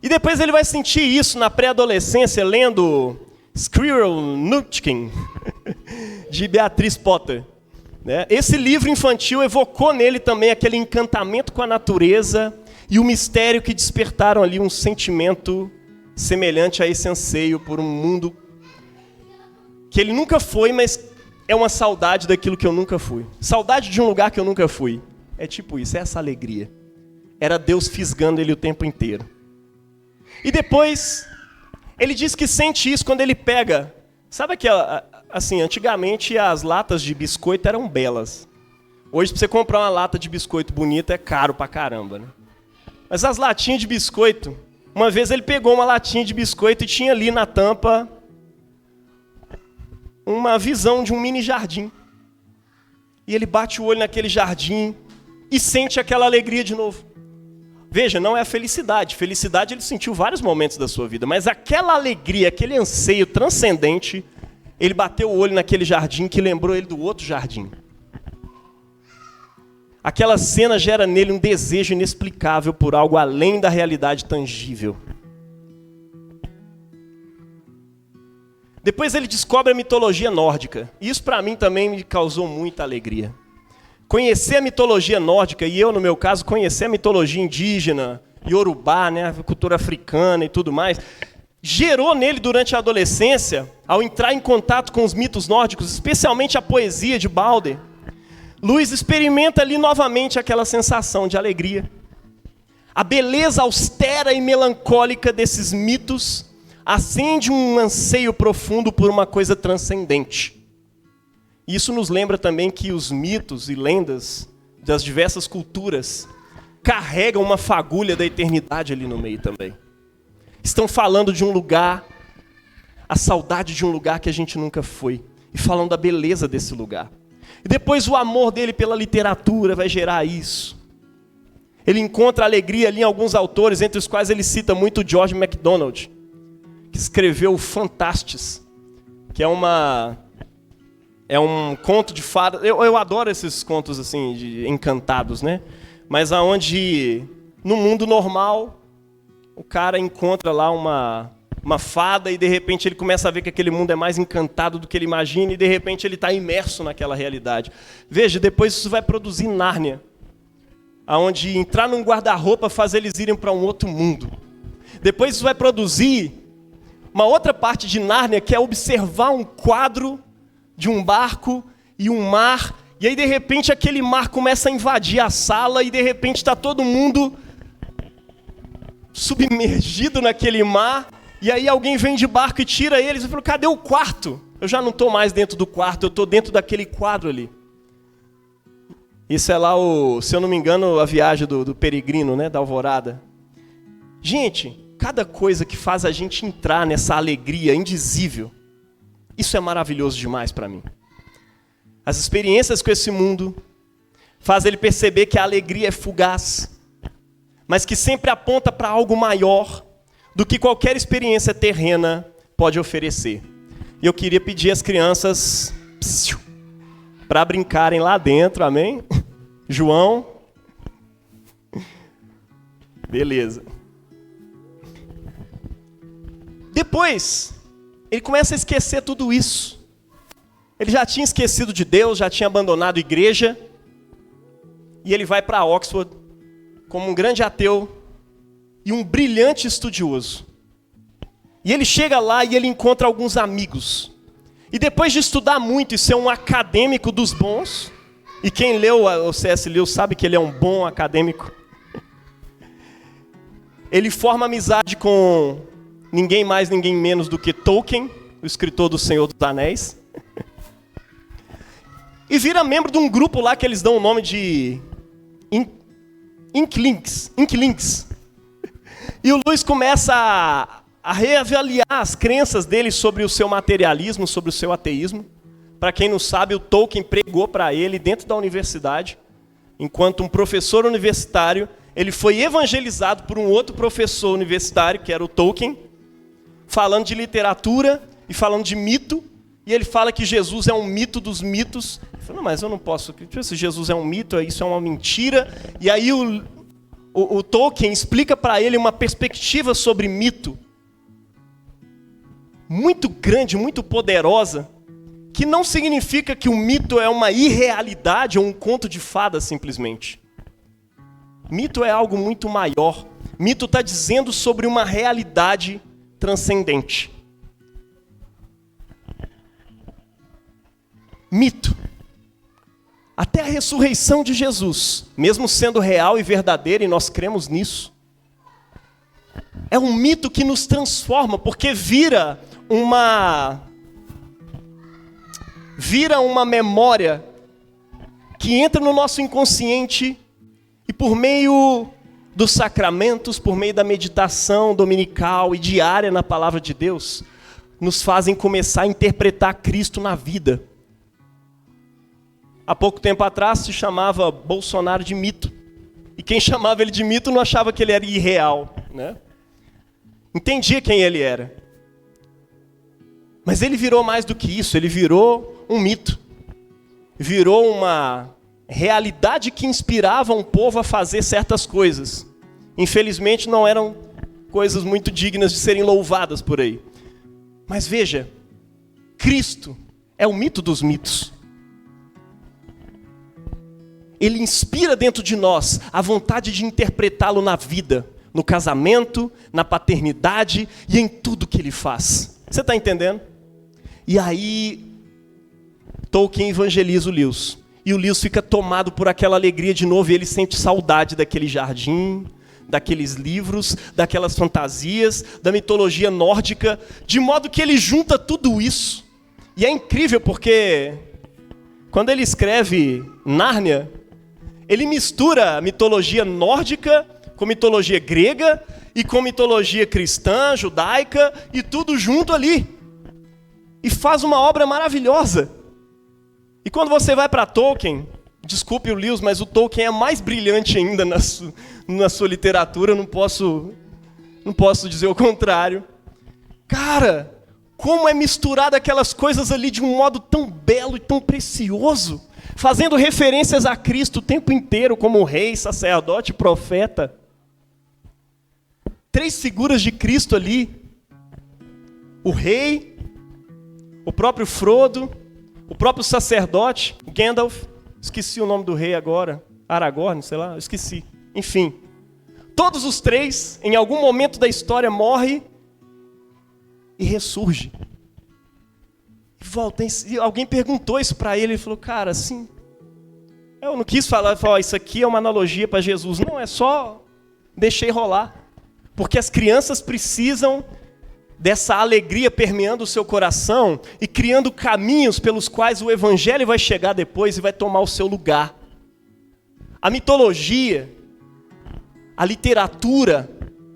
E depois ele vai sentir isso na pré-adolescência, lendo Squirrel Nutkin, de Beatriz Potter. Esse livro infantil evocou nele também aquele encantamento com a natureza e o mistério que despertaram ali um sentimento semelhante a esse anseio por um mundo que ele nunca foi, mas é uma saudade daquilo que eu nunca fui. Saudade de um lugar que eu nunca fui. É tipo isso, é essa alegria. Era Deus fisgando ele o tempo inteiro. E depois, ele diz que sente isso quando ele pega. Sabe que, assim, antigamente as latas de biscoito eram belas. Hoje, para você comprar uma lata de biscoito bonita, é caro pra caramba, né? Mas as latinhas de biscoito, uma vez ele pegou uma latinha de biscoito e tinha ali na tampa uma visão de um mini jardim. E ele bate o olho naquele jardim e sente aquela alegria de novo. Veja, não é a felicidade. Felicidade ele sentiu vários momentos da sua vida, mas aquela alegria, aquele anseio transcendente, ele bateu o olho naquele jardim que lembrou ele do outro jardim. Aquela cena gera nele um desejo inexplicável por algo além da realidade tangível. Depois ele descobre a mitologia nórdica. E isso para mim também me causou muita alegria. Conhecer a mitologia nórdica, e eu no meu caso, conhecer a mitologia indígena, iorubá, né, a cultura africana e tudo mais, gerou nele durante a adolescência, ao entrar em contato com os mitos nórdicos, especialmente a poesia de Balder, Lewis experimenta ali novamente aquela sensação de alegria. A beleza austera e melancólica desses mitos acende um anseio profundo por uma coisa transcendente. Isso nos lembra também que os mitos e lendas das diversas culturas carregam uma fagulha da eternidade ali no meio também. Estão falando de um lugar, a saudade de um lugar que a gente nunca foi, e falam da beleza desse lugar. E depois o amor dele pela literatura vai gerar isso. Ele encontra alegria ali em alguns autores, entre os quais ele cita muito George MacDonald, que escreveu o Fantastes, que é um conto de fadas. Eu adoro esses contos assim, de encantados, né? Mas aonde, no mundo normal, o cara encontra lá uma fada e de repente ele começa a ver que aquele mundo é mais encantado do que ele imagina e de repente ele está imerso naquela realidade. Veja, depois isso vai produzir Nárnia, aonde entrar num guarda-roupa faz eles irem para um outro mundo. Depois isso vai produzir uma outra parte de Nárnia, que é observar um quadro de um barco e um mar, e aí de repente aquele mar começa a invadir a sala e de repente está todo mundo submergido naquele mar, e aí alguém vem de barco e tira eles e fala, cadê o quarto? Eu já não estou mais dentro do quarto, eu estou dentro daquele quadro ali. Isso é lá, se eu não me engano, a viagem do peregrino, né, da alvorada. Gente, cada coisa que faz a gente entrar nessa alegria indizível, isso é maravilhoso demais para mim. As experiências com esse mundo fazem ele perceber que a alegria é fugaz, mas que sempre aponta para algo maior do que qualquer experiência terrena pode oferecer. E eu queria pedir às crianças para brincarem lá dentro, amém? João? Beleza. Depois, ele começa a esquecer tudo isso. Ele já tinha esquecido de Deus, já tinha abandonado a igreja. E ele vai para Oxford como um grande ateu e um brilhante estudioso. E ele chega lá e ele encontra alguns amigos. E depois de estudar muito e ser um acadêmico dos bons, e quem leu o C.S. Lewis sabe que ele é um bom acadêmico, ele forma amizade com ninguém mais, ninguém menos do que Tolkien, o escritor do Senhor dos Anéis. E vira membro de um grupo lá que eles dão o nome de Inklings. E o Lewis começa a reavaliar as crenças dele sobre o seu materialismo, sobre o seu ateísmo. Para quem não sabe, o Tolkien pregou para ele dentro da universidade. Enquanto um professor universitário, ele foi evangelizado por um outro professor universitário, que era o Tolkien, falando de literatura e falando de mito. E ele fala que Jesus é um mito dos mitos. Ele fala, não, mas eu não posso. Se Jesus é um mito, isso é uma mentira. E aí o Tolkien explica para ele uma perspectiva sobre mito muito grande, muito poderosa, que não significa que o mito é uma irrealidade ou um conto de fadas simplesmente. Mito é algo muito maior. Mito está dizendo sobre uma realidade transcendente. Mito. Até a ressurreição de Jesus, mesmo sendo real e verdadeira, e nós cremos nisso, é um mito que nos transforma, porque vira uma memória que entra no nosso inconsciente e por meio dos sacramentos, por meio da meditação dominical e diária na palavra de Deus, nos fazem começar a interpretar Cristo na vida. Há pouco tempo atrás se chamava Bolsonaro de mito. E quem chamava ele de mito não achava que ele era irreal, né? Entendia quem ele era. Mas ele virou mais do que isso, ele virou um mito. Virou uma realidade que inspirava um povo a fazer certas coisas. Infelizmente não eram coisas muito dignas de serem louvadas por aí. Mas veja, Cristo é o mito dos mitos. Ele inspira dentro de nós a vontade de interpretá-lo na vida, no casamento, na paternidade e em tudo que ele faz. Você está entendendo? E aí, Tolkien evangeliza o Lewis. E o Lewis fica tomado por aquela alegria de novo e ele sente saudade daquele jardim, daqueles livros, daquelas fantasias, da mitologia nórdica, de modo que ele junta tudo isso. E é incrível porque quando ele escreve Nárnia, ele mistura a mitologia nórdica com mitologia grega e com mitologia cristã, judaica e tudo junto ali. E faz uma obra maravilhosa. E quando você vai para Tolkien, desculpe o Lewis, mas o Tolkien é mais brilhante ainda na sua literatura, não posso dizer o contrário. Cara, como é misturado aquelas coisas ali de um modo tão belo e tão precioso, fazendo referências a Cristo o tempo inteiro, como rei, sacerdote, profeta. 3 figuras de Cristo ali. O rei, o próprio Frodo, o próprio sacerdote, Gandalf, esqueci o nome do rei agora, Aragorn, sei lá, esqueci. Enfim, todos os 3, em algum momento da história, morrem e ressurge. Volta, e alguém perguntou isso para ele, ele falou, cara, assim, eu não quis falar, isso aqui é uma analogia para Jesus. Não, é só deixei rolar. Porque as crianças precisam dessa alegria permeando o seu coração e criando caminhos pelos quais o evangelho vai chegar depois e vai tomar o seu lugar. A mitologia, a literatura,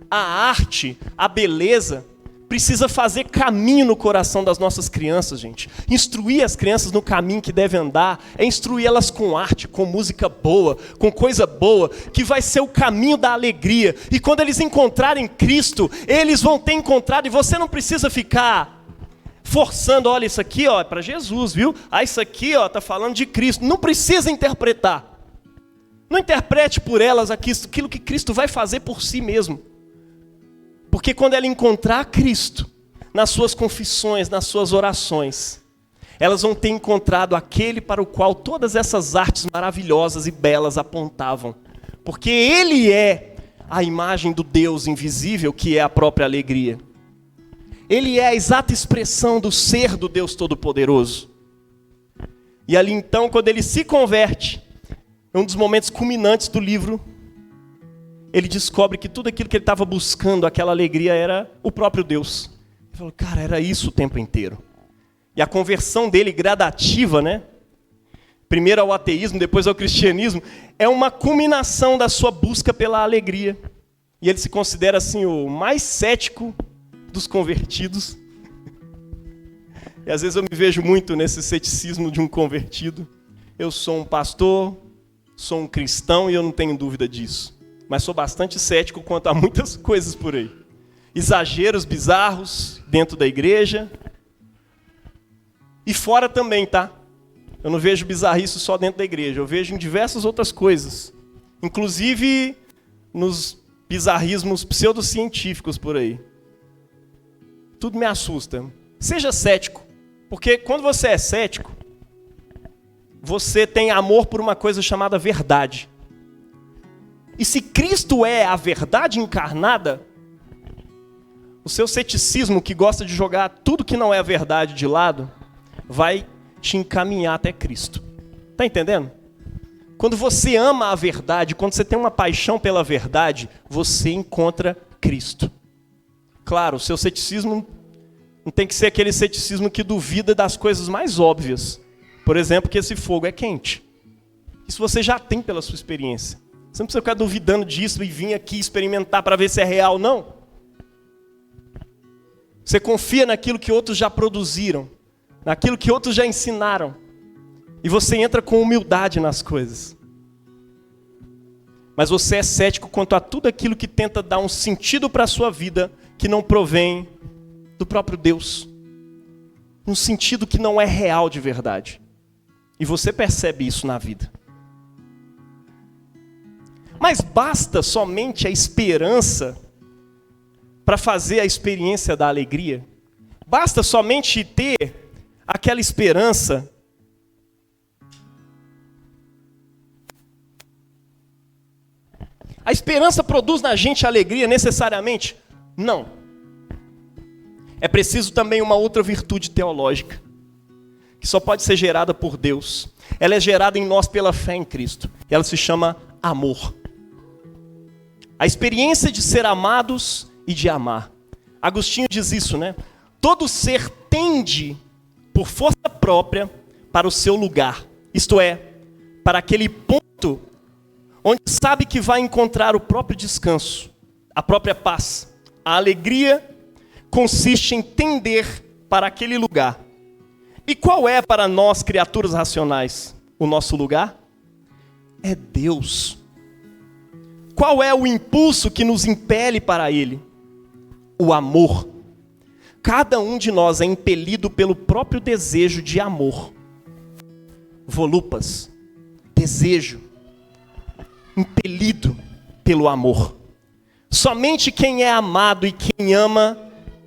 a arte, a beleza, precisa fazer caminho no coração das nossas crianças, gente. Instruir as crianças no caminho que devem andar, é instruir elas com arte, com música boa, com coisa boa, que vai ser o caminho da alegria. E quando eles encontrarem Cristo, eles vão ter encontrado, e você não precisa ficar forçando, olha, isso aqui ó, é para Jesus, viu? Ah, isso aqui está falando de Cristo. Não precisa interpretar. Não interprete por elas aquilo que Cristo vai fazer por si mesmo. Porque quando ela encontrar Cristo nas suas confissões, nas suas orações, Elas vão ter encontrado aquele para o qual todas essas artes maravilhosas e belas apontavam. Porque ele é a imagem do Deus invisível, que é a própria alegria. Ele é a exata expressão do ser do Deus Todo-Poderoso. E ali então, quando ele se converte, é um dos momentos culminantes do livro, ele descobre que tudo aquilo que ele estava buscando, aquela alegria, era o próprio Deus. Ele falou, cara, era isso o tempo inteiro. E a conversão dele gradativa, né? Primeiro ao ateísmo, depois ao cristianismo, é uma culminação da sua busca pela alegria. E ele se considera assim o mais cético dos convertidos. E às vezes eu me vejo muito nesse ceticismo de um convertido. Eu sou um pastor, sou um cristão e eu não tenho dúvida disso. Mas sou bastante cético quanto a muitas coisas por aí. Exageros bizarros dentro da igreja. E fora também, tá? Eu não vejo bizarrice só dentro da igreja. Eu vejo em diversas outras coisas. Inclusive nos bizarrismos pseudocientíficos por aí. Tudo me assusta. Seja cético. Porque quando você é cético, você tem amor por uma coisa chamada verdade. E se Cristo é a verdade encarnada, o seu ceticismo, que gosta de jogar tudo que não é a verdade de lado, vai te encaminhar até Cristo. Está entendendo? Quando você ama a verdade, quando você tem uma paixão pela verdade, você encontra Cristo. Claro, o seu ceticismo não tem que ser aquele ceticismo que duvida das coisas mais óbvias. Por exemplo, que esse fogo é quente. Isso você já tem pela sua experiência. Você não precisa ficar duvidando disso e vir aqui experimentar para ver se é real, não. Você confia naquilo que outros já produziram, naquilo que outros já ensinaram. E você entra com humildade nas coisas. Mas você é cético quanto a tudo aquilo que tenta dar um sentido para a sua vida que não provém do próprio Deus. Um sentido que não é real de verdade. E você percebe isso na vida. Mas basta somente a esperança para fazer a experiência da alegria? Basta somente ter aquela esperança? A esperança produz na gente alegria necessariamente? Não. É preciso também uma outra virtude teológica, que só pode ser gerada por Deus. Ela é gerada em nós pela fé em Cristo. E ela se chama amor. A experiência de ser amados e de amar. Agostinho diz isso, né? Todo ser tende, por força própria, para o seu lugar. Isto é, para aquele ponto onde sabe que vai encontrar o próprio descanso, a própria paz. A alegria consiste em tender para aquele lugar. E qual é para nós, criaturas racionais, o nosso lugar? É Deus. Qual é o impulso que nos impele para Ele? O amor. Cada um de nós é impelido pelo próprio desejo de amor. Volupas. Desejo. Impelido pelo amor. Somente quem é amado e quem ama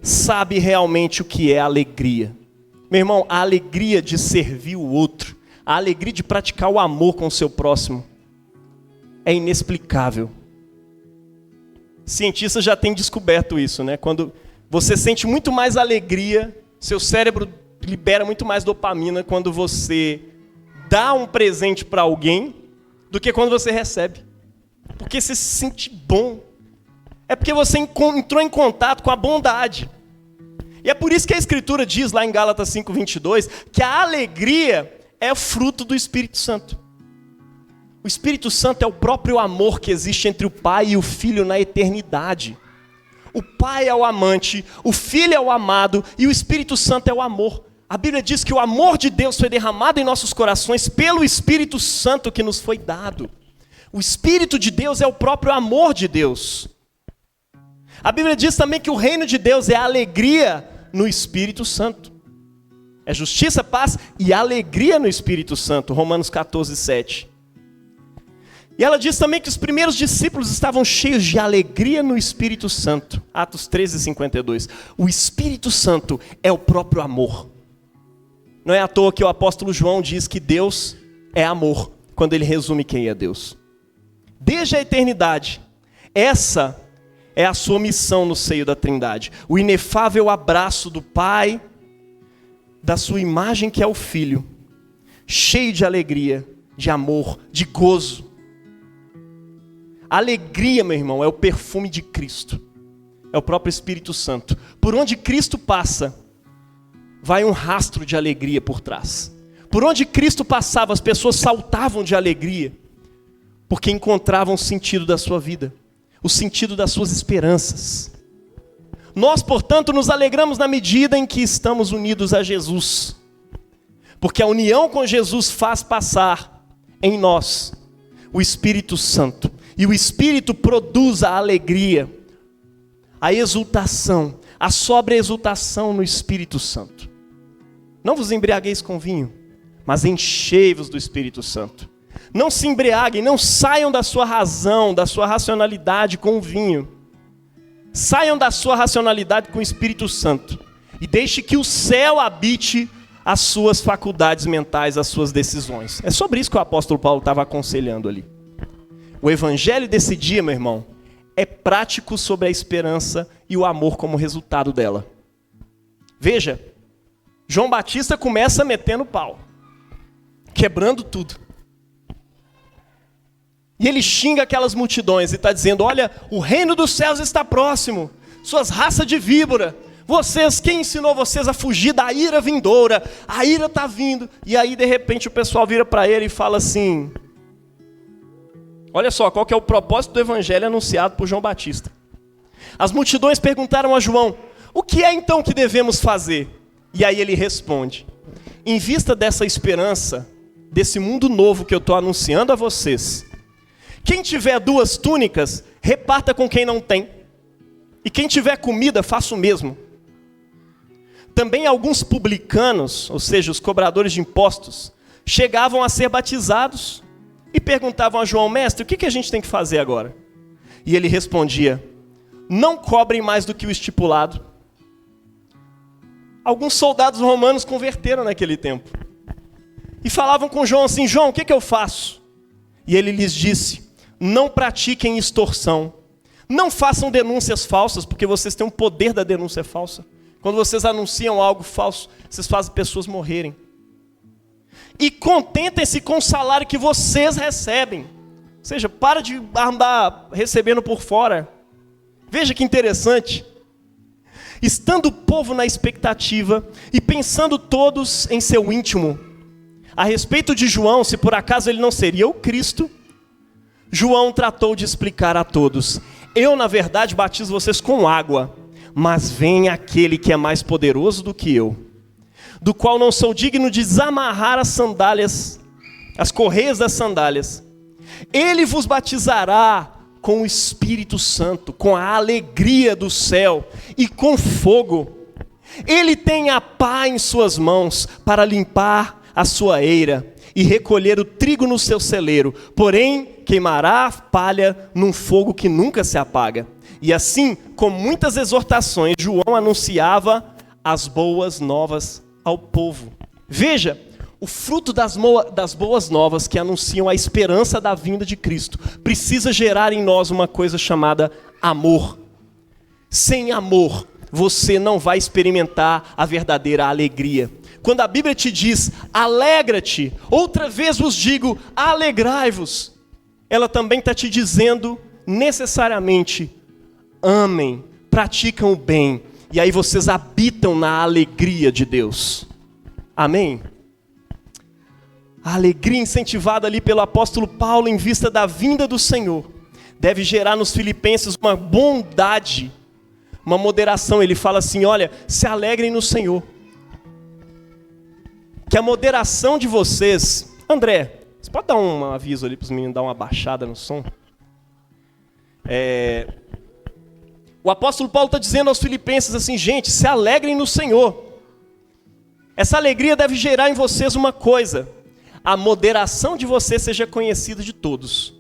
sabe realmente o que é alegria. Meu irmão, a alegria de servir o outro, a alegria de praticar o amor com o seu próximo, é inexplicável. Cientistas já têm descoberto isso, né? Quando você sente muito mais alegria, seu cérebro libera muito mais dopamina quando você dá um presente para alguém do que quando você recebe. Porque você se sente bom. É porque você entrou em contato com a bondade. E é por isso que a Escritura diz lá em Gálatas 5:22 que a alegria é fruto do Espírito Santo. O Espírito Santo é o próprio amor que existe entre o Pai e o Filho na eternidade. O Pai é o amante, o Filho é o amado e o Espírito Santo é o amor. A Bíblia diz que o amor de Deus foi derramado em nossos corações pelo Espírito Santo que nos foi dado. O Espírito de Deus é o próprio amor de Deus. A Bíblia diz também que o reino de Deus é a alegria no Espírito Santo. É justiça, paz e alegria no Espírito Santo. Romanos 14:7. E ela diz também que os primeiros discípulos estavam cheios de alegria no Espírito Santo. Atos 13:52. O Espírito Santo é o próprio amor. Não é à toa que o apóstolo João diz que Deus é amor, quando ele resume quem é Deus. Desde a eternidade, essa é a sua missão no seio da Trindade. O inefável abraço do Pai, da sua imagem que é o Filho, cheio de alegria, de amor, de gozo. A alegria, meu irmão, é o perfume de Cristo. É o próprio Espírito Santo. Por onde Cristo passa, vai um rastro de alegria por trás. Por onde Cristo passava, as pessoas saltavam de alegria, porque encontravam o sentido da sua vida, o sentido das suas esperanças. Nós, portanto, nos alegramos na medida em que estamos unidos a Jesus, porque a união com Jesus faz passar em nós o Espírito Santo, e o Espírito produz a alegria, a exultação, a sobreexultação no Espírito Santo. Não vos embriagueis com vinho, mas enchei-vos do Espírito Santo. Não se embriaguem, não saiam da sua razão, da sua racionalidade com o vinho. Saiam da sua racionalidade com o Espírito Santo. E deixe que o céu habite as suas faculdades mentais, as suas decisões. É sobre isso que o apóstolo Paulo estava aconselhando ali. O evangelho desse dia, meu irmão, é prático sobre a esperança e o amor como resultado dela. Veja, João Batista começa metendo pau, quebrando tudo. E ele xinga aquelas multidões e está dizendo, olha, o reino dos céus está próximo, suas raças de víbora, vocês, quem ensinou vocês a fugir da ira vindoura? A ira está vindo. E aí de repente o pessoal vira para ele e fala assim, olha só, qual que é o propósito do evangelho anunciado por João Batista. As multidões perguntaram a João, o que é então que devemos fazer? E aí ele responde, em vista dessa esperança, desse mundo novo que eu estou anunciando a vocês, quem tiver 2 túnicas, reparta com quem não tem. E quem tiver comida, faça o mesmo. Também alguns publicanos, ou seja, os cobradores de impostos, chegavam a ser batizados e perguntavam a João, mestre, o que a gente tem que fazer agora? E ele respondia, não cobrem mais do que o estipulado. Alguns soldados romanos converteram naquele tempo. E falavam com João assim, João, o que eu faço? E ele lhes disse, não pratiquem extorsão. Não façam denúncias falsas, porque vocês têm o poder da denúncia falsa. Quando vocês anunciam algo falso, vocês fazem pessoas morrerem. E contentem-se com o salário que vocês recebem. Ou seja, para de andar recebendo por fora. Veja que interessante. Estando o povo na expectativa e pensando todos em seu íntimo, a respeito de João, se por acaso ele não seria o Cristo, João tratou de explicar a todos, eu na verdade batizo vocês com água, mas vem aquele que é mais poderoso do que eu, do qual não sou digno de desamarrar as sandálias, as correias das sandálias. Ele vos batizará com o Espírito Santo, com a alegria do céu e com fogo. Ele tem a pá em suas mãos para limpar a sua eira e recolher o trigo no seu celeiro, porém queimará a palha num fogo que nunca se apaga. E assim, com muitas exortações, João anunciava as boas novas ao povo. Veja, o fruto das boas novas que anunciam a esperança da vinda de Cristo precisa gerar em nós uma coisa chamada amor. Sem amor, você não vai experimentar a verdadeira alegria. Quando a Bíblia te diz, alegra-te, outra vez vos digo, alegrai-vos, ela também está te dizendo, necessariamente, amem, praticam o bem, e aí vocês habitam na alegria de Deus. Amém? A alegria incentivada ali pelo apóstolo Paulo em vista da vinda do Senhor, deve gerar nos filipenses uma bondade, uma moderação. Ele fala assim, olha, se alegrem no Senhor. Que a moderação de vocês... André, você pode dar um aviso ali para os meninos dar uma baixada no som? O apóstolo Paulo está dizendo aos filipenses assim, gente, se alegrem no Senhor. Essa alegria deve gerar em vocês uma coisa, a moderação de vocês seja conhecida de todos.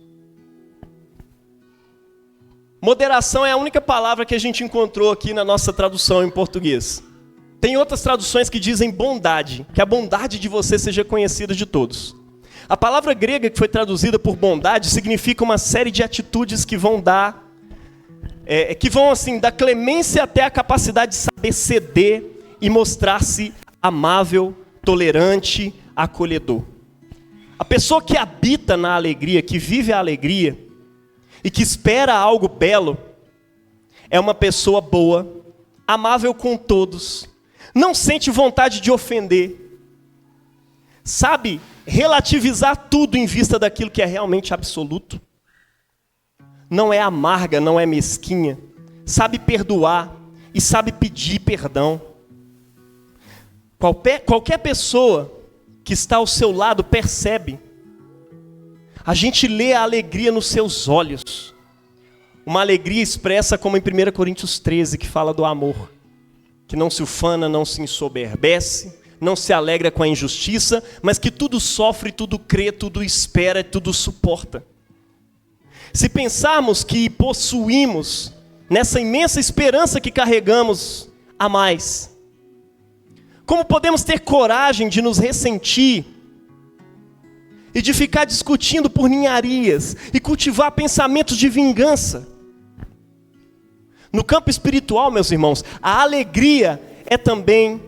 Moderação é a única palavra que a gente encontrou aqui na nossa tradução em português. Tem outras traduções que dizem bondade, que a bondade de você seja conhecida de todos. A palavra grega que foi traduzida por bondade significa uma série de atitudes que vão da clemência até a capacidade de saber ceder e mostrar-se amável, tolerante, acolhedor. A pessoa que habita na alegria, que vive a alegria e que espera algo belo, é uma pessoa boa, amável com todos, não sente vontade de ofender, sabe relativizar tudo em vista daquilo que é realmente absoluto, não é amarga, não é mesquinha, sabe perdoar e sabe pedir perdão. Qualquer pessoa que está ao seu lado percebe. A gente lê a alegria nos seus olhos. Uma alegria expressa como em 1 Coríntios 13, que fala do amor. Que não se ufana, não se ensoberbece, não se alegra com a injustiça, mas que tudo sofre, tudo crê, tudo espera, tudo suporta. Se pensarmos que possuímos, nessa imensa esperança que carregamos, a mais, como podemos ter coragem de nos ressentir e de ficar discutindo por ninharias e cultivar pensamentos de vingança? No campo espiritual, meus irmãos, a alegria é também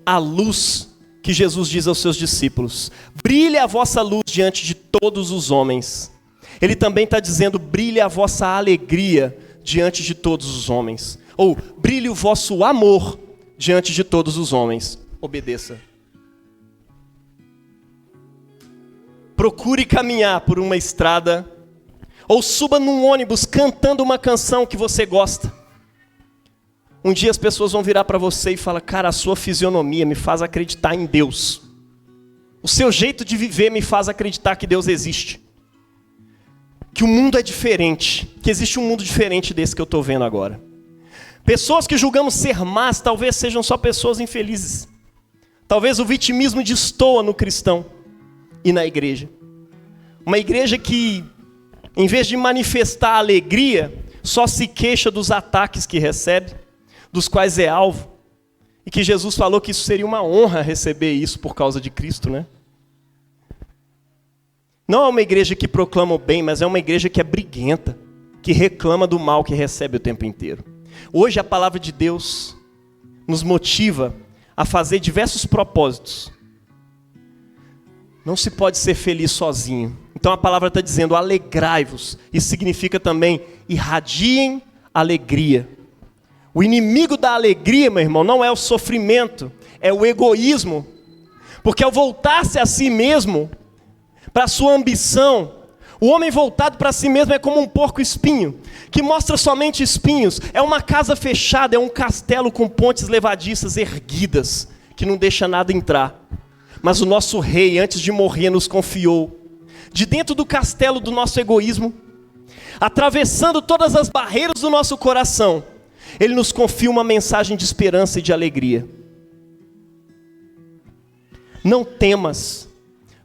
a luz que Jesus diz aos seus discípulos. Brilhe a vossa luz diante de todos os homens. Ele também está dizendo, brilhe a vossa alegria diante de todos os homens. Ou, brilhe o vosso amor diante de todos os homens. Obedeça. Procure caminhar por uma estrada, ou suba num ônibus cantando uma canção que você gosta. Um dia as pessoas vão virar para você e falar, cara, a sua fisionomia me faz acreditar em Deus. O seu jeito de viver me faz acreditar que Deus existe. Que o mundo é diferente, que existe um mundo diferente desse que eu estou vendo agora. Pessoas que julgamos ser más, talvez sejam só pessoas infelizes. Talvez o vitimismo destoa no cristão e na igreja. Uma igreja que, em vez de manifestar alegria, só se queixa dos ataques que recebe, dos quais é alvo. E que Jesus falou que isso seria uma honra receber isso por causa de Cristo, né? Não é uma igreja que proclama o bem, mas é uma igreja que é briguenta, que reclama do mal que recebe o tempo inteiro. Hoje a palavra de Deus nos motiva a fazer diversos propósitos. Não se pode ser feliz sozinho. Então a palavra está dizendo, alegrai-vos. Isso significa também, irradiem alegria. O inimigo da alegria, meu irmão, não é o sofrimento, é o egoísmo. Porque ao voltar-se a si mesmo, para a sua ambição, o homem voltado para si mesmo é como um porco espinho, que mostra somente espinhos. É uma casa fechada, é um castelo com pontes levadiças erguidas, que não deixa nada entrar. Mas o nosso rei, antes de morrer, nos confiou, de dentro do castelo do nosso egoísmo, atravessando todas as barreiras do nosso coração, ele nos confia uma mensagem de esperança e de alegria. Não temas,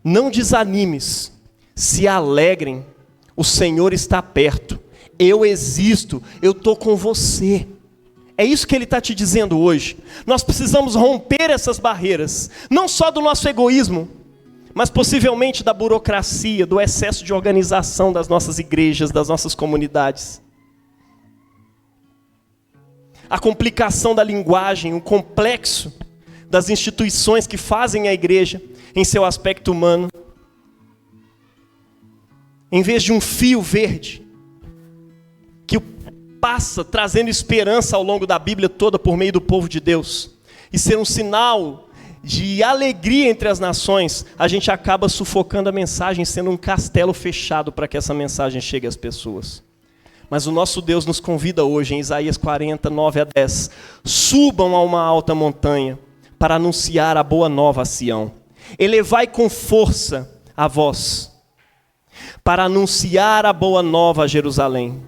não desanimes, se alegrem, o Senhor está perto, eu existo, eu estou com você. É isso que Ele está te dizendo hoje. Nós precisamos romper essas barreiras, não só do nosso egoísmo, mas possivelmente da burocracia, do excesso de organização das nossas igrejas, das nossas comunidades. A complicação da linguagem, o complexo das instituições que fazem a igreja em seu aspecto humano. Em vez de um fio verde, que passa trazendo esperança ao longo da Bíblia toda por meio do povo de Deus, e ser um sinal de alegria entre as nações, a gente acaba sufocando a mensagem, sendo um castelo fechado para que essa mensagem chegue às pessoas. Mas o nosso Deus nos convida hoje, em Isaías 40, 9 a 10, subam a uma alta montanha para anunciar a boa nova a Sião. Elevai com força a voz, para anunciar a boa nova a Jerusalém.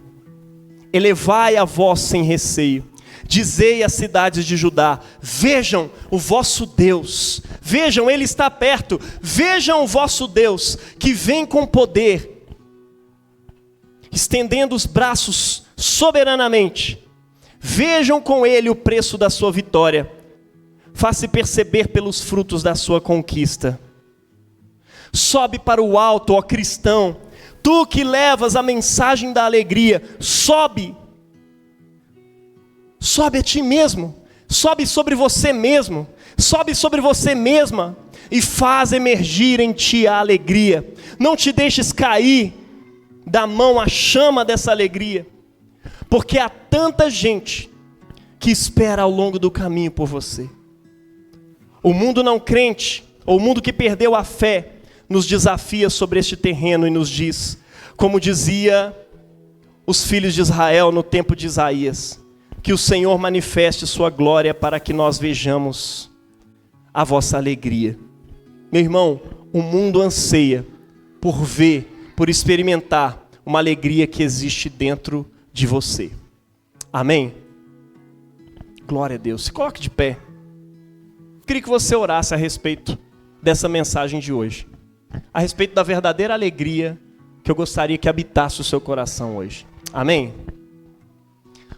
Elevai a voz sem receio, dizei às cidades de Judá, vejam o vosso Deus, vejam, Ele está perto, vejam o vosso Deus, que vem com poder, estendendo os braços soberanamente, vejam com Ele o preço da sua vitória, Faça-se perceber pelos frutos da sua conquista. Sobe para o alto, ó cristão. Tu que levas a mensagem da alegria, sobe. Sobe a ti mesmo. Sobe sobre você mesmo. Sobe sobre você mesma. E faz emergir em ti a alegria. Não te deixes cair da mão a chama dessa alegria. Porque há tanta gente que espera ao longo do caminho por você. O mundo não crente, ou o mundo que perdeu a fé, nos desafia sobre este terreno e nos diz, como dizia os filhos de Israel no tempo de Isaías, que o Senhor manifeste sua glória para que nós vejamos a vossa alegria. Meu irmão, o mundo anseia por ver, por experimentar uma alegria que existe dentro de você. Amém? Glória a Deus. Se coloque de pé. Queria que você orasse a respeito dessa mensagem de hoje. A respeito da verdadeira alegria que eu gostaria que habitasse o seu coração hoje. Amém?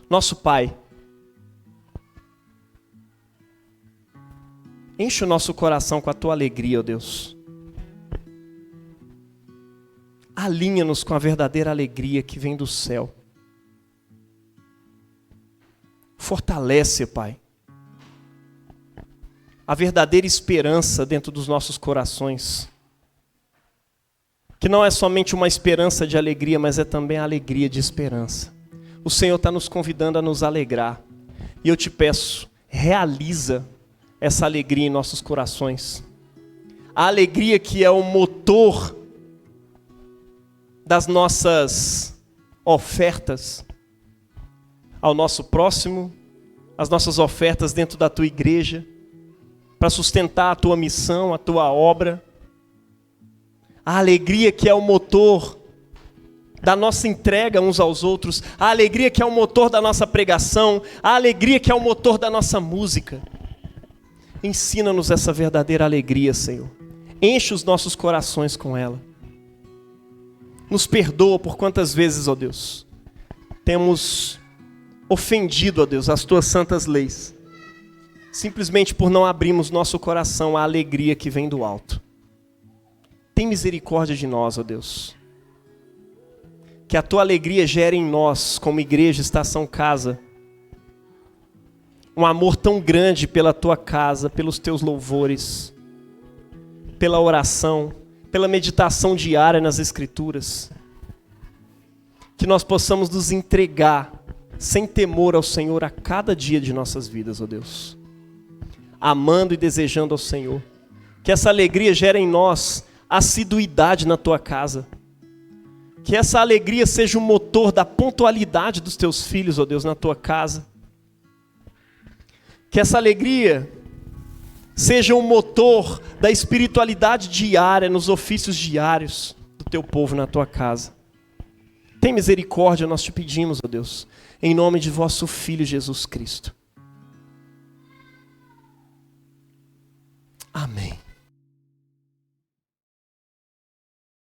Nosso Pai, enche o nosso coração com a Tua alegria, ó Deus. Alinha-nos com a verdadeira alegria que vem do céu. Fortalece, Pai, a verdadeira esperança dentro dos nossos corações. Que não é somente uma esperança de alegria, mas é também a alegria de esperança. O Senhor está nos convidando a nos alegrar. E eu te peço, realiza essa alegria em nossos corações. A alegria que é o motor das nossas ofertas ao nosso próximo, as nossas ofertas dentro da tua igreja, para sustentar a tua missão, a tua obra. A alegria que é o motor da nossa entrega uns aos outros, a alegria que é o motor da nossa pregação, a alegria que é o motor da nossa música. Ensina-nos essa verdadeira alegria, Senhor. Enche os nossos corações com ela. Nos perdoa por quantas vezes, ó Deus, temos ofendido, ó Deus, as tuas santas leis, simplesmente por não abrirmos nosso coração à alegria que vem do alto. Tem misericórdia de nós, ó Deus. Que a tua alegria gere em nós, como igreja, estação casa, um amor tão grande pela tua casa, pelos teus louvores, pela oração, pela meditação diária nas Escrituras. Que nós possamos nos entregar sem temor ao Senhor a cada dia de nossas vidas, ó Deus. Amando e desejando ao Senhor. Que essa alegria gere em nós assiduidade na tua casa. Que essa alegria seja o motor da pontualidade dos teus filhos, ó Deus, na tua casa. Que essa alegria seja o motor da espiritualidade diária, nos ofícios diários do teu povo na tua casa. Tem misericórdia, nós te pedimos, ó Deus, em nome de vosso Filho Jesus Cristo.